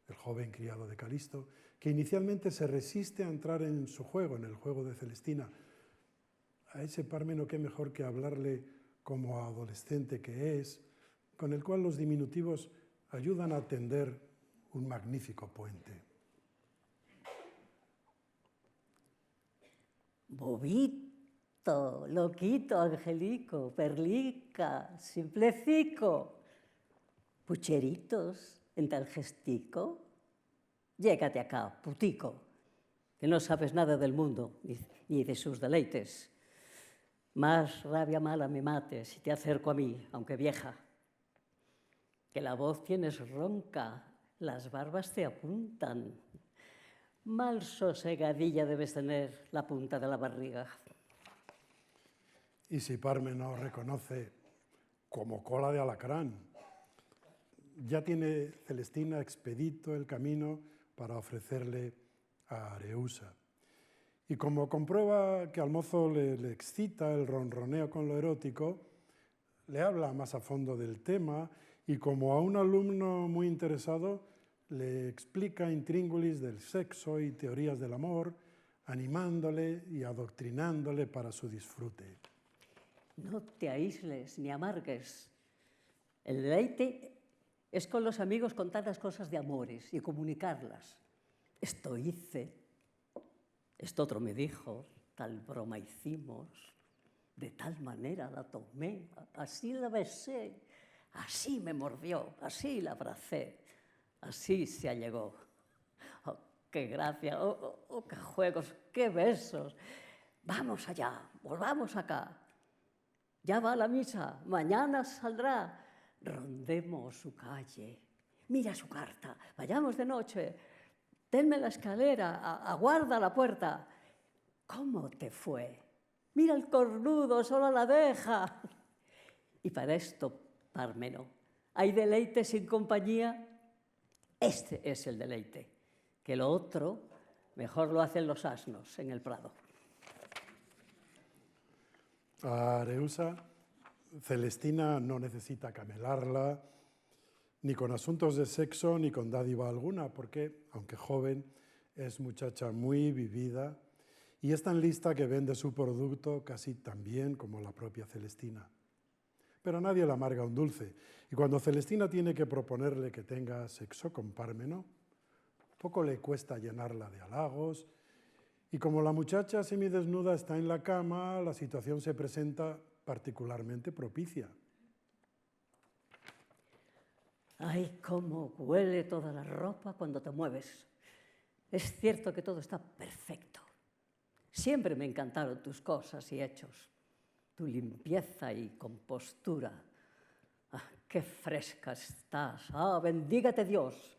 el joven criado de Calisto, que inicialmente se resiste a entrar en su juego, en el juego de Celestina. A ese Pármeno, qué mejor que hablarle como adolescente que es, con el cual los diminutivos ayudan a tender un magnífico puente. Bobito, loquito, angelico, perlica, simplecico, pucheritos en tal gestico. Llégate acá, putico, que no sabes nada del mundo ni de sus deleites. Más rabia mala me mates si te acerco a mí, aunque vieja. Que la voz tienes ronca, las barbas te apuntan. Mal sosegadilla debes tener la punta de la barriga. Y si Pármeno reconoce como cola de alacrán, ya tiene Celestina expedito el camino para ofrecerle a Areusa. Y como comprueba que al mozo le excita el ronroneo con lo erótico, le habla más a fondo del tema y como a un alumno muy interesado le explica intríngulis del sexo y teorías del amor, animándole y adoctrinándole para su disfrute. No te aísles ni amargues. El deleite es con los amigos contar las cosas de amores y comunicarlas. Esto hice, esto otro me dijo, tal broma hicimos, de tal manera la tomé, así la besé, así me mordió, así la abracé, así se allegó. Oh, qué gracia, oh, qué juegos, qué besos. Vamos allá, volvamos acá. Ya va la misa, mañana saldrá. Rondemos su calle. Mira su carta, vayamos de noche. Tenme la escalera, aguarda la puerta. ¿Cómo te fue? Mira el cornudo, solo la deja. Y para esto, Pármeno, ¿hay deleite sin compañía? Este es el deleite, que lo otro mejor lo hacen los asnos en el prado. A Areusa, Celestina no necesita camelarla, ni con asuntos de sexo ni con dádiva alguna, porque, aunque joven, es muchacha muy vivida y es tan lista que vende su producto casi tan bien como la propia Celestina. Pero nadie le amarga un dulce, y cuando Celestina tiene que proponerle que tenga sexo con Pármeno, poco le cuesta llenarla de halagos, y como la muchacha semidesnuda está en la cama, la situación se presenta particularmente propicia. Ay, cómo huele toda la ropa cuando te mueves. Es cierto que todo está perfecto. Siempre me encantaron tus cosas y hechos, tu limpieza y compostura. Ah, qué fresca estás. Ah, bendígate Dios.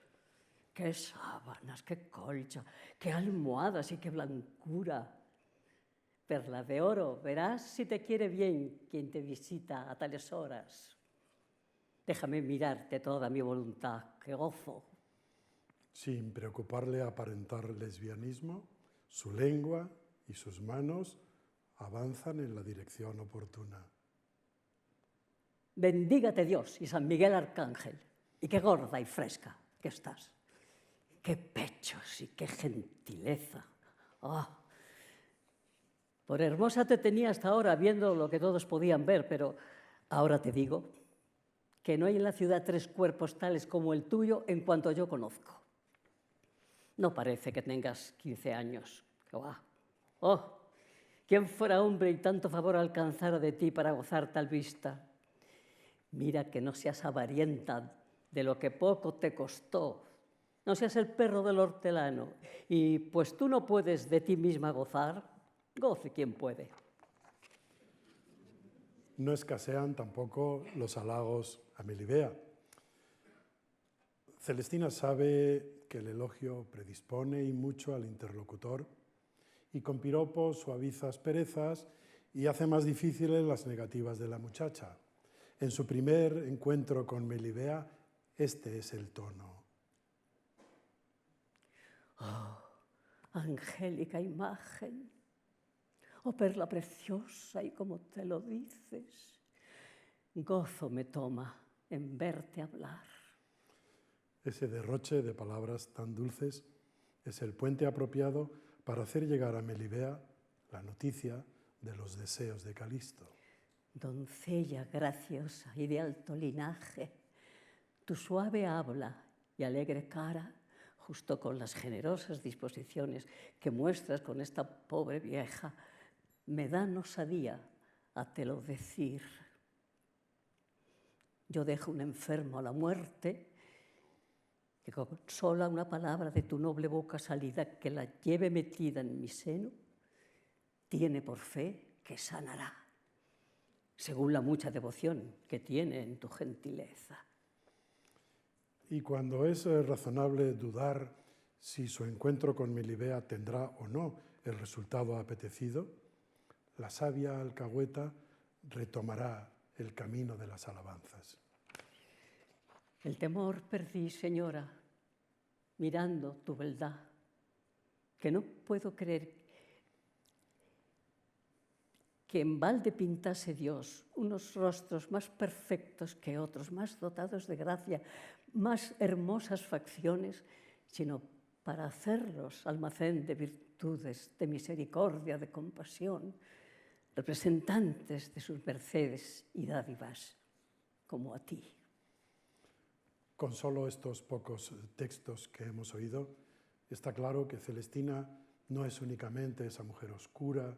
qué sábanas, qué colcha, qué almohadas y qué blancura. Perla de oro, verás si te quiere bien quien te visita a tales horas. Déjame mirarte toda mi voluntad, que gozo. Sin preocuparle aparentar lesbianismo, su lengua y sus manos avanzan en la dirección oportuna. Bendígate Dios y San Miguel Arcángel, y qué gorda y fresca que estás. Qué pechos y qué gentileza. ¡Ah! Por hermosa te tenía hasta ahora viendo lo que todos podían ver, pero ahora te digo que no hay en la ciudad 3 cuerpos tales como el tuyo en cuanto yo conozco. No parece que tengas 15 años. ¡Oh! ¿Quién fuera hombre y tanto favor alcanzara de ti para gozar tal vista? Mira que no seas avarienta de lo que poco te costó. No seas el perro del hortelano. Y pues tú no puedes de ti misma gozar, goce quien puede. No escasean tampoco los halagos a Melibea. Celestina sabe que el elogio predispone y mucho al interlocutor y con piropos suaviza asperezas y hace más difíciles las negativas de la muchacha. En su primer encuentro con Melibea, este es el tono. Oh, angélica imagen, oh perla preciosa y como te lo dices, gozo me toma en verte hablar. Ese derroche de palabras tan dulces es el puente apropiado para hacer llegar a Melibea la noticia de los deseos de Calisto. Doncella graciosa y de alto linaje, tu suave habla y alegre cara, justo con las generosas disposiciones que muestras con esta pobre vieja, me dan osadía a te lo decir. Yo dejo un enfermo a la muerte, que con sola una palabra de tu noble boca salida que la lleve metida en mi seno, tiene por fe que sanará, según la mucha devoción que tiene en tu gentileza. Y cuando es razonable dudar si su encuentro con Melibea tendrá o no el resultado apetecido, la sabia alcahueta retomará el camino de las alabanzas. El temor perdí, señora, mirando tu beldad, que no puedo creer que en balde pintase Dios unos rostros más perfectos que otros, más dotados de gracia, más hermosas facciones, sino para hacerlos almacén de virtudes, de misericordia, de compasión, representantes de sus mercedes y dádivas, como a ti. Con solo estos pocos textos que hemos oído, está claro que Celestina no es únicamente esa mujer oscura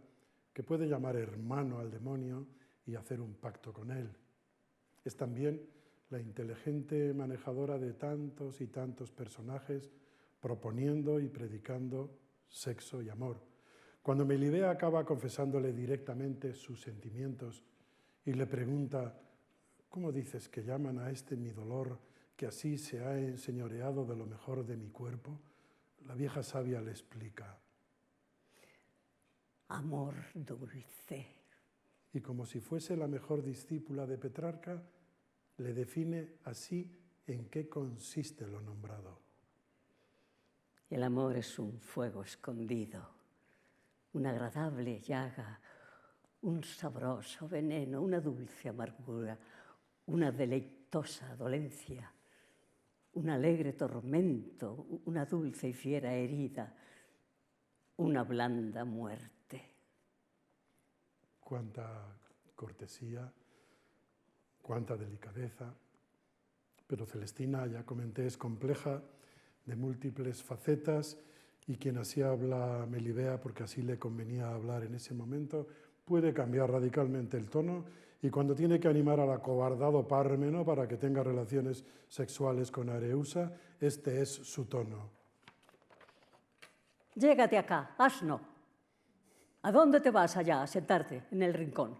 que puede llamar hermano al demonio y hacer un pacto con él. Es también la inteligente manejadora de tantos y tantos personajes proponiendo y predicando sexo y amor. Cuando Melibea acaba confesándole directamente sus sentimientos y le pregunta, ¿cómo dices que llaman a este mi dolor que así se ha enseñoreado de lo mejor de mi cuerpo? La vieja sabia le explica. Amor dulce. Y como si fuese la mejor discípula de Petrarca, le define así en qué consiste lo nombrado. El amor es un fuego escondido, una agradable llaga, un sabroso veneno, una dulce amargura, una deleitosa dolencia, un alegre tormento, una dulce y fiera herida, una blanda muerte. Cuánta cortesía, cuánta delicadeza. Pero Celestina, ya comenté, es compleja, de múltiples facetas, y quien así habla a Melibea, porque así le convenía hablar en ese momento, puede cambiar radicalmente el tono, y cuando tiene que animar al acobardado Pármeno para que tenga relaciones sexuales con Areusa, este es su tono. Llégate acá, asno. ¿A dónde te vas allá a sentarte en el rincón?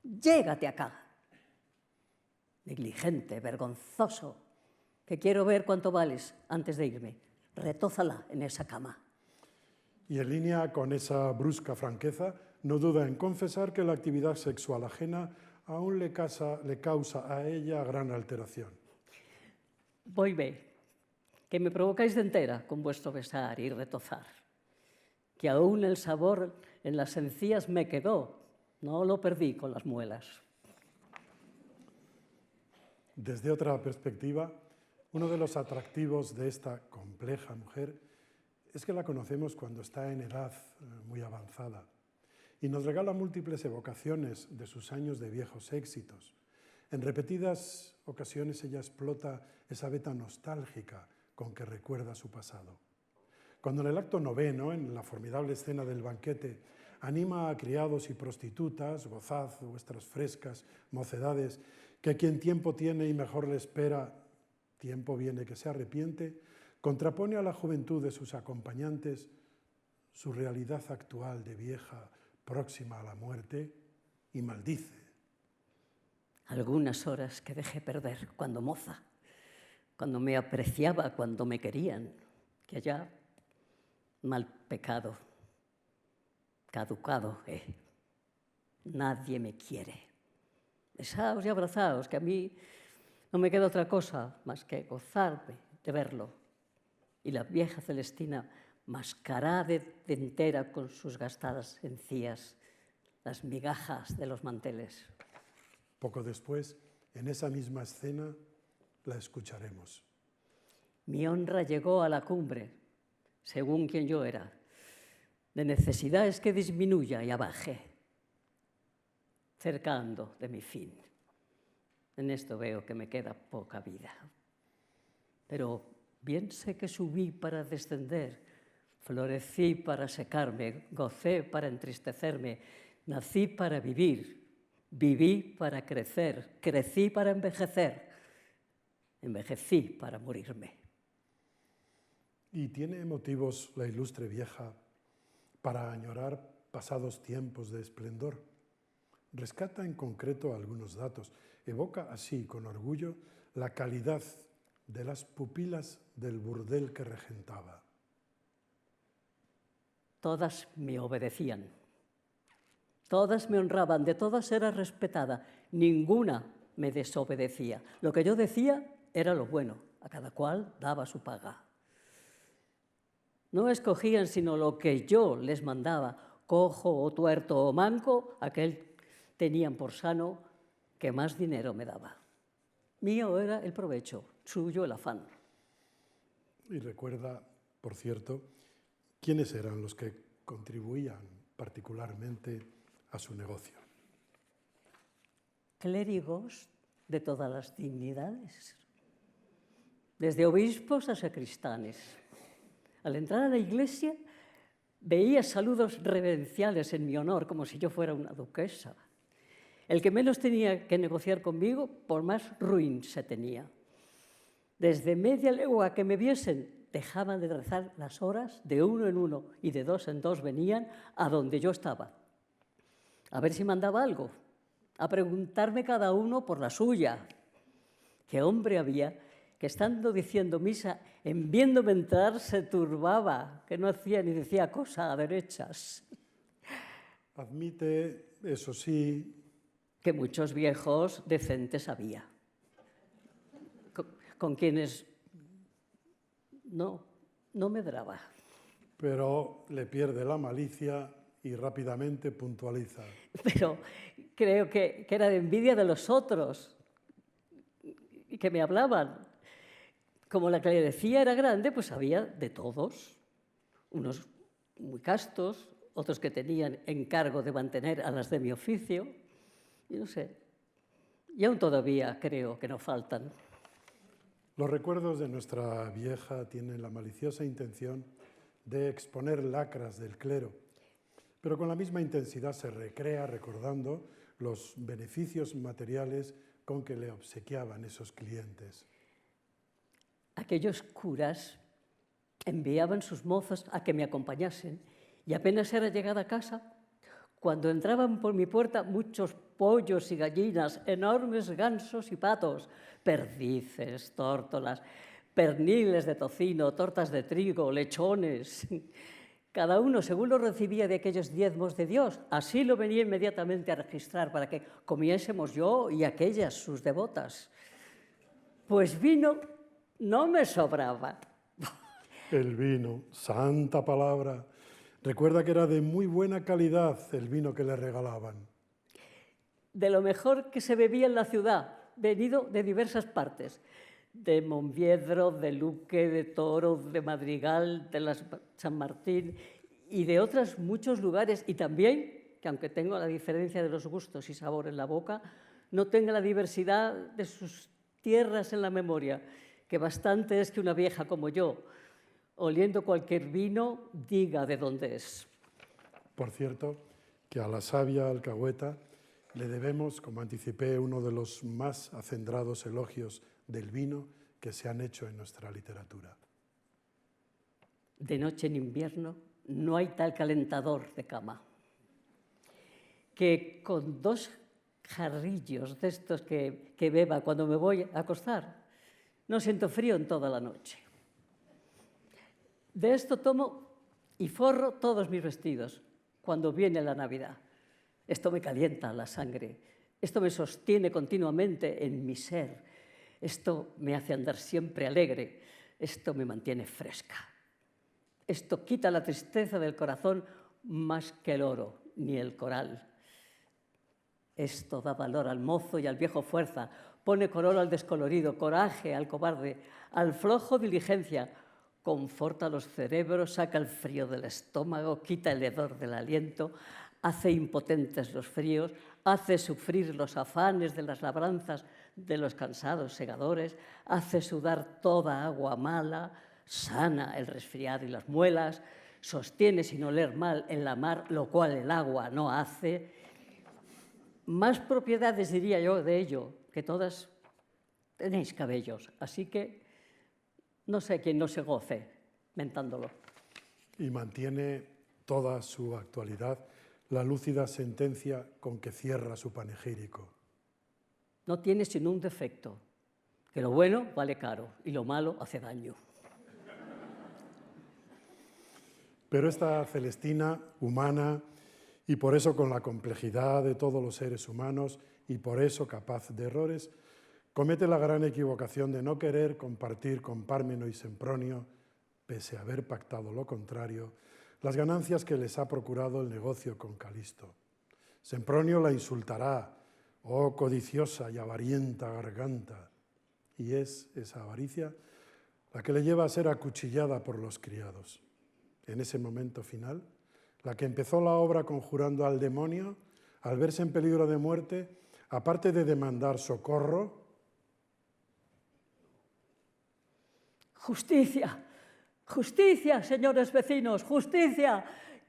Llégate acá. Negligente, vergonzoso, que quiero ver cuánto vales antes de irme. Retózala en esa cama. Y en línea con esa brusca franqueza, no duda en confesar que la actividad sexual ajena aún le causa a ella gran alteración. Voyme, que me provocáis de entera con vuestro besar y retozar, que aún el sabor en las encías me quedó, no lo perdí con las muelas. Desde otra perspectiva, uno de los atractivos de esta compleja mujer es que la conocemos cuando está en edad muy avanzada y nos regala múltiples evocaciones de sus años de viejos éxitos. En repetidas ocasiones ella explota esa veta nostálgica con que recuerda su pasado. Cuando en el acto noveno, en la formidable escena del banquete, anima a criados y prostitutas, gozad vuestras frescas mocedades, que quien tiempo tiene y mejor le espera, tiempo viene que se arrepiente, contrapone a la juventud de sus acompañantes su realidad actual de vieja próxima a la muerte y maldice. Algunas horas que dejé perder cuando moza, cuando me apreciaba, cuando me querían, que allá, mal pecado, caducado, nadie me quiere. Besaos y abrazaos, que a mí no me queda otra cosa más que gozarme de verlo. Y la vieja Celestina, mascarada de entera con sus gastadas encías, las migajas de los manteles. Poco después, en esa misma escena, la escucharemos. Mi honra llegó a la cumbre, según quien yo era. De necesidad es que disminuya y abaje, cercando de mi fin. En esto veo que me queda poca vida. Pero bien sé que subí para descender, florecí para secarme, gocé para entristecerme, nací para vivir, viví para crecer, crecí para envejecer, envejecí para morirme. Y tiene motivos la ilustre vieja para añorar pasados tiempos de esplendor. Rescata en concreto algunos datos. Evoca así, con orgullo, la calidad de las pupilas del burdel que regentaba. Todas me obedecían, todas me honraban, de todas era respetada, ninguna me desobedecía. Lo que yo decía era lo bueno, a cada cual daba su paga. No escogían sino lo que yo les mandaba, cojo o tuerto o manco, aquel tenían por sano que más dinero me daba. Mío era el provecho, suyo el afán. Y recuerda, por cierto, quiénes eran los que contribuían particularmente a su negocio. Clérigos de todas las dignidades, desde obispos a sacristanes. Al entrar a la iglesia veía saludos reverenciales en mi honor, como si yo fuera una duquesa. El que menos tenía que negociar conmigo, por más ruin se tenía. Desde media legua que me viesen, dejaban de rezar las horas, de uno en uno y de dos en dos venían a donde yo estaba. A ver si mandaba algo, a preguntarme cada uno por la suya. ¿Qué hombre había que estando diciendo misa, en viéndome entrar se turbaba, que no hacía ni decía cosa a derechas? Admite, eso sí, que muchos viejos decentes había, con quienes no medraba. pero le pierde la malicia y rápidamente puntualiza. Pero creo que era de envidia de los otros, y que me hablaban. Como la que le decía era grande, pues había de todos, unos muy castos, otros que tenían encargo de mantener a las de mi oficio, y no sé, y aún todavía creo que no faltan. Los recuerdos de nuestra vieja tienen la maliciosa intención de exponer lacras del clero, pero con la misma intensidad se recrea recordando los beneficios materiales con que le obsequiaban esos clientes. Aquellos curas enviaban sus mozos a que me acompañasen y apenas era llegada a casa, cuando entraban por mi puerta muchos pollos y gallinas, enormes gansos y patos, perdices, tórtolas, perniles de tocino, tortas de trigo, lechones. Cada uno, según lo recibía de aquellos diezmos de Dios, así lo venía inmediatamente a registrar para que comiésemos yo y aquellas sus devotas. Pues vino no me sobraba. El vino, santa palabra. Recuerda que era de muy buena calidad el vino que le regalaban. De lo mejor que se bebía en la ciudad, venido de diversas partes, de Monviedro, de Luque, de Toro, de Madrigal, de San Martín y de otros muchos lugares. Y también, que aunque tengo la diferencia de los gustos y sabor en la boca, no tengo la diversidad de sus tierras en la memoria, que bastante es que una vieja como yo, oliendo cualquier vino, diga de dónde es. Por cierto, que a la sabia alcahueta le debemos, como anticipé, uno de los más acendrados elogios del vino que se han hecho en nuestra literatura. De noche en invierno no hay tal calentador de cama, que con 2 jarrillos de estos que beba cuando me voy a acostar, no siento frío en toda la noche. De esto tomo y forro todos mis vestidos cuando viene la Navidad. Esto me calienta la sangre, esto me sostiene continuamente en mi ser, esto me hace andar siempre alegre, esto me mantiene fresca. Esto quita la tristeza del corazón más que el oro ni el coral. Esto da valor al mozo y al viejo fuerza, pone color al descolorido, coraje al cobarde, al flojo diligencia, conforta los cerebros, saca el frío del estómago, quita el hedor del aliento, hace impotentes los fríos, hace sufrir los afanes de las labranzas de los cansados segadores, hace sudar toda agua mala, sana el resfriado y las muelas, sostiene sin oler mal en la mar, lo cual el agua no hace. Más propiedades diría yo de ello, que todas tenéis cabellos, así que no sé quién no se goce mentándolo. Y mantiene toda su actualidad la lúcida sentencia con que cierra su panegírico. No tiene sino un defecto, que lo bueno vale caro y lo malo hace daño. Pero esta Celestina, humana, y por eso con la complejidad de todos los seres humanos, y por eso capaz de errores, comete la gran equivocación de no querer compartir con Pármeno y Sempronio, pese a haber pactado lo contrario, las ganancias que les ha procurado el negocio con Calisto. Sempronio la insultará, oh codiciosa y avarienta garganta, y es esa avaricia la que le lleva a ser acuchillada por los criados. En ese momento final, la que empezó la obra conjurando al demonio, al verse en peligro de muerte, aparte de demandar socorro, ¡justicia! ¡Justicia, señores vecinos! ¡Justicia!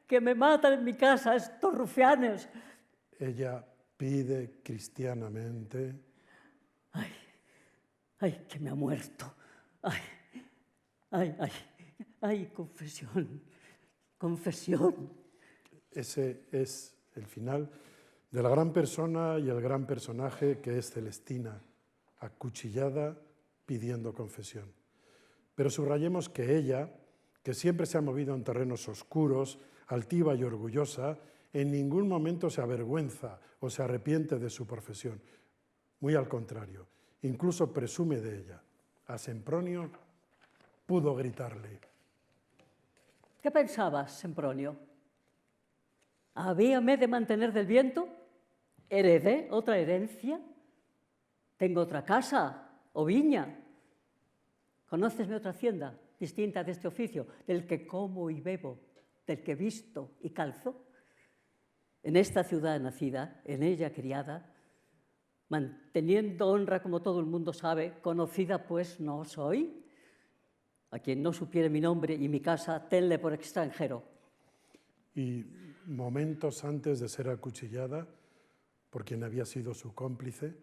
¡Que me matan en mi casa estos rufianes! ella pide cristianamente: ¡Ay! ¡Ay, que me ha muerto! ¡Ay! ¡Ay, ay! ¡Ay, confesión! ¡Confesión! Ese es el final de la gran persona y el gran personaje que es Celestina, acuchillada pidiendo confesión. Pero subrayemos que ella, que siempre se ha movido en terrenos oscuros, altiva y orgullosa, en ningún momento se avergüenza o se arrepiente de su profesión. Muy al contrario, incluso presume de ella. A Sempronio pudo gritarle: ¿Qué pensabas, Sempronio? ¿Habíame de mantener del viento? ¿Heredé otra herencia? ¿Tengo otra casa o viña? ¿Conócesme otra hacienda distinta de este oficio, del que como y bebo, del que visto y calzo? En esta ciudad nacida, en ella criada, manteniendo honra como todo el mundo sabe, conocida pues no soy. A quien no supiere mi nombre y mi casa, tenle por extranjero. Y momentos antes de ser acuchillada, por quien había sido su cómplice,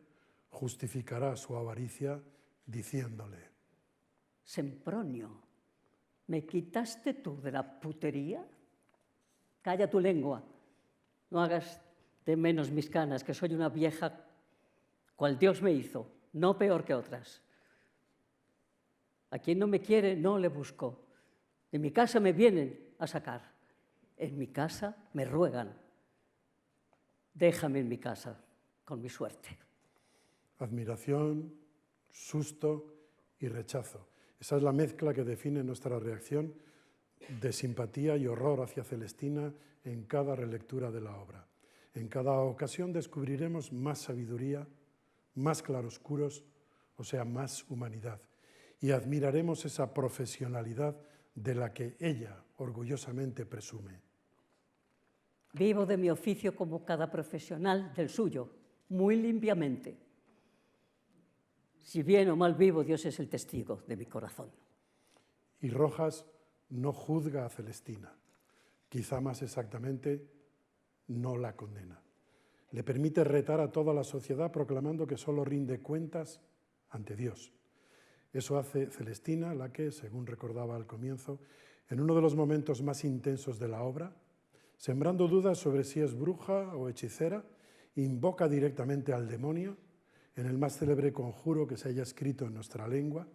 justificará su avaricia diciéndole: Sempronio, ¿me quitaste tú de la putería? Calla tu lengua, no hagas de menos mis canas, que soy una vieja cual Dios me hizo, no peor que otras. A quien no me quiere, no le busco. De mi casa me vienen a sacar. En mi casa me ruegan. Déjame en mi casa con mi suerte. Admiración, susto y rechazo. Esa es la mezcla que define nuestra reacción de simpatía y horror hacia Celestina en cada relectura de la obra. En cada ocasión descubriremos más sabiduría, más claroscuros, o sea, más humanidad. Y admiraremos esa profesionalidad de la que ella orgullosamente presume. Vivo de mi oficio como cada profesional del suyo, muy limpiamente. Si bien o mal vivo, Dios es el testigo de mi corazón. Y Rojas no juzga a Celestina, quizá más exactamente, no la condena. Le permite retar a toda la sociedad proclamando que solo rinde cuentas ante Dios. Eso hace Celestina, la que, según recordaba al comienzo, en uno de los momentos más intensos de la obra, sembrando dudas sobre si es bruja o hechicera, invoca directamente al demonio en el más célebre conjuro que se haya escrito en nuestra lengua,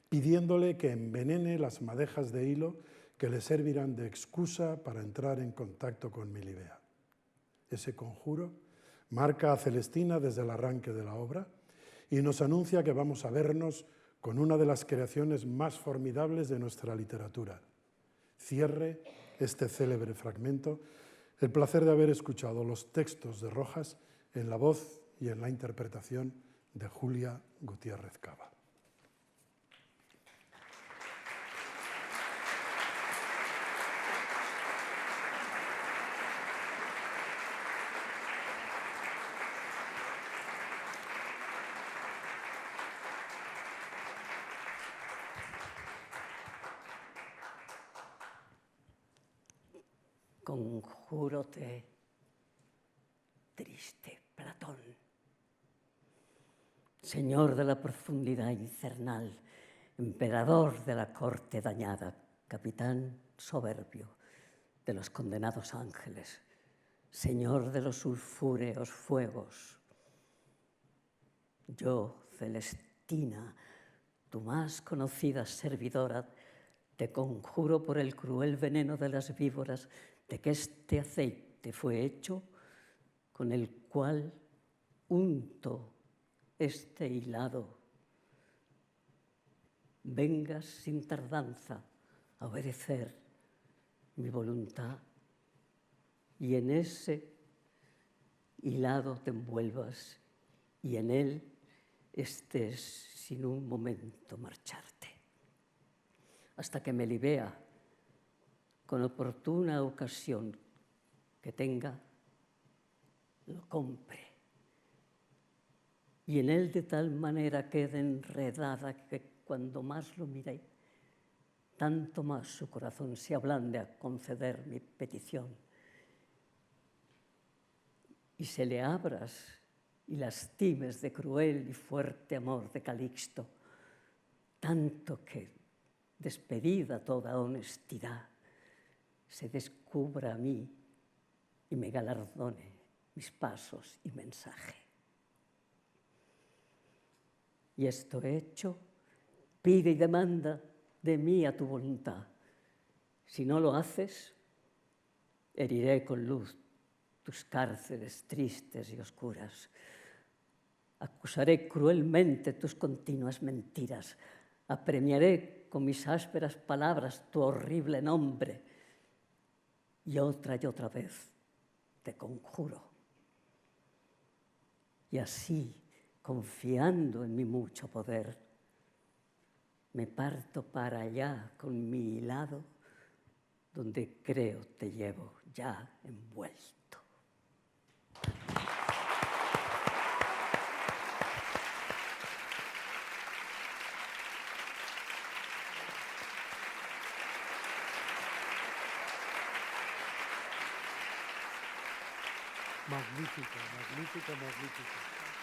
pidiéndole que envenene las madejas de hilo que le servirán de excusa para entrar en contacto con Melibea. Ese conjuro marca a Celestina desde el arranque de la obra y nos anuncia que vamos a vernos con una de las creaciones más formidables de nuestra literatura. Cierre este célebre fragmento el placer de haber escuchado los textos de Rojas en la voz y en la interpretación de Julia Gutiérrez Cava. Conjúrote, triste Platón, señor de la profundidad infernal, emperador de la corte dañada, capitán soberbio de los condenados ángeles, señor de los sulfúreos fuegos. Yo, Celestina, tu más conocida servidora, te conjuro por el cruel veneno de las víboras de que este aceite fue hecho, con el cual unto este hilado. Vengas sin tardanza a obedecer mi voluntad y en ese hilado te envuelvas y en él estés sin un momento marcharte, hasta que Melibea, con oportuna ocasión que tenga, lo compre y en él de tal manera quede enredada que cuando más lo mire, tanto más su corazón se ablande a conceder mi petición y se le abras y lastimes de cruel y fuerte amor de Calixto, tanto que, despedida toda honestidad, se descubra a mí y me galardone mis pasos y mensaje. Y esto hecho, pide y demanda de mí a tu voluntad. Si no lo haces, heriré con luz tus cárceles tristes y oscuras. Acusaré cruelmente tus continuas mentiras. Apremiaré con mis ásperas palabras tu horrible nombre. Y otra vez te conjuro. Y así, confiando en mi mucho poder, me parto para allá con mi hilado, donde creo te llevo ya envuelto. Magnífica, magnífica, magnífica.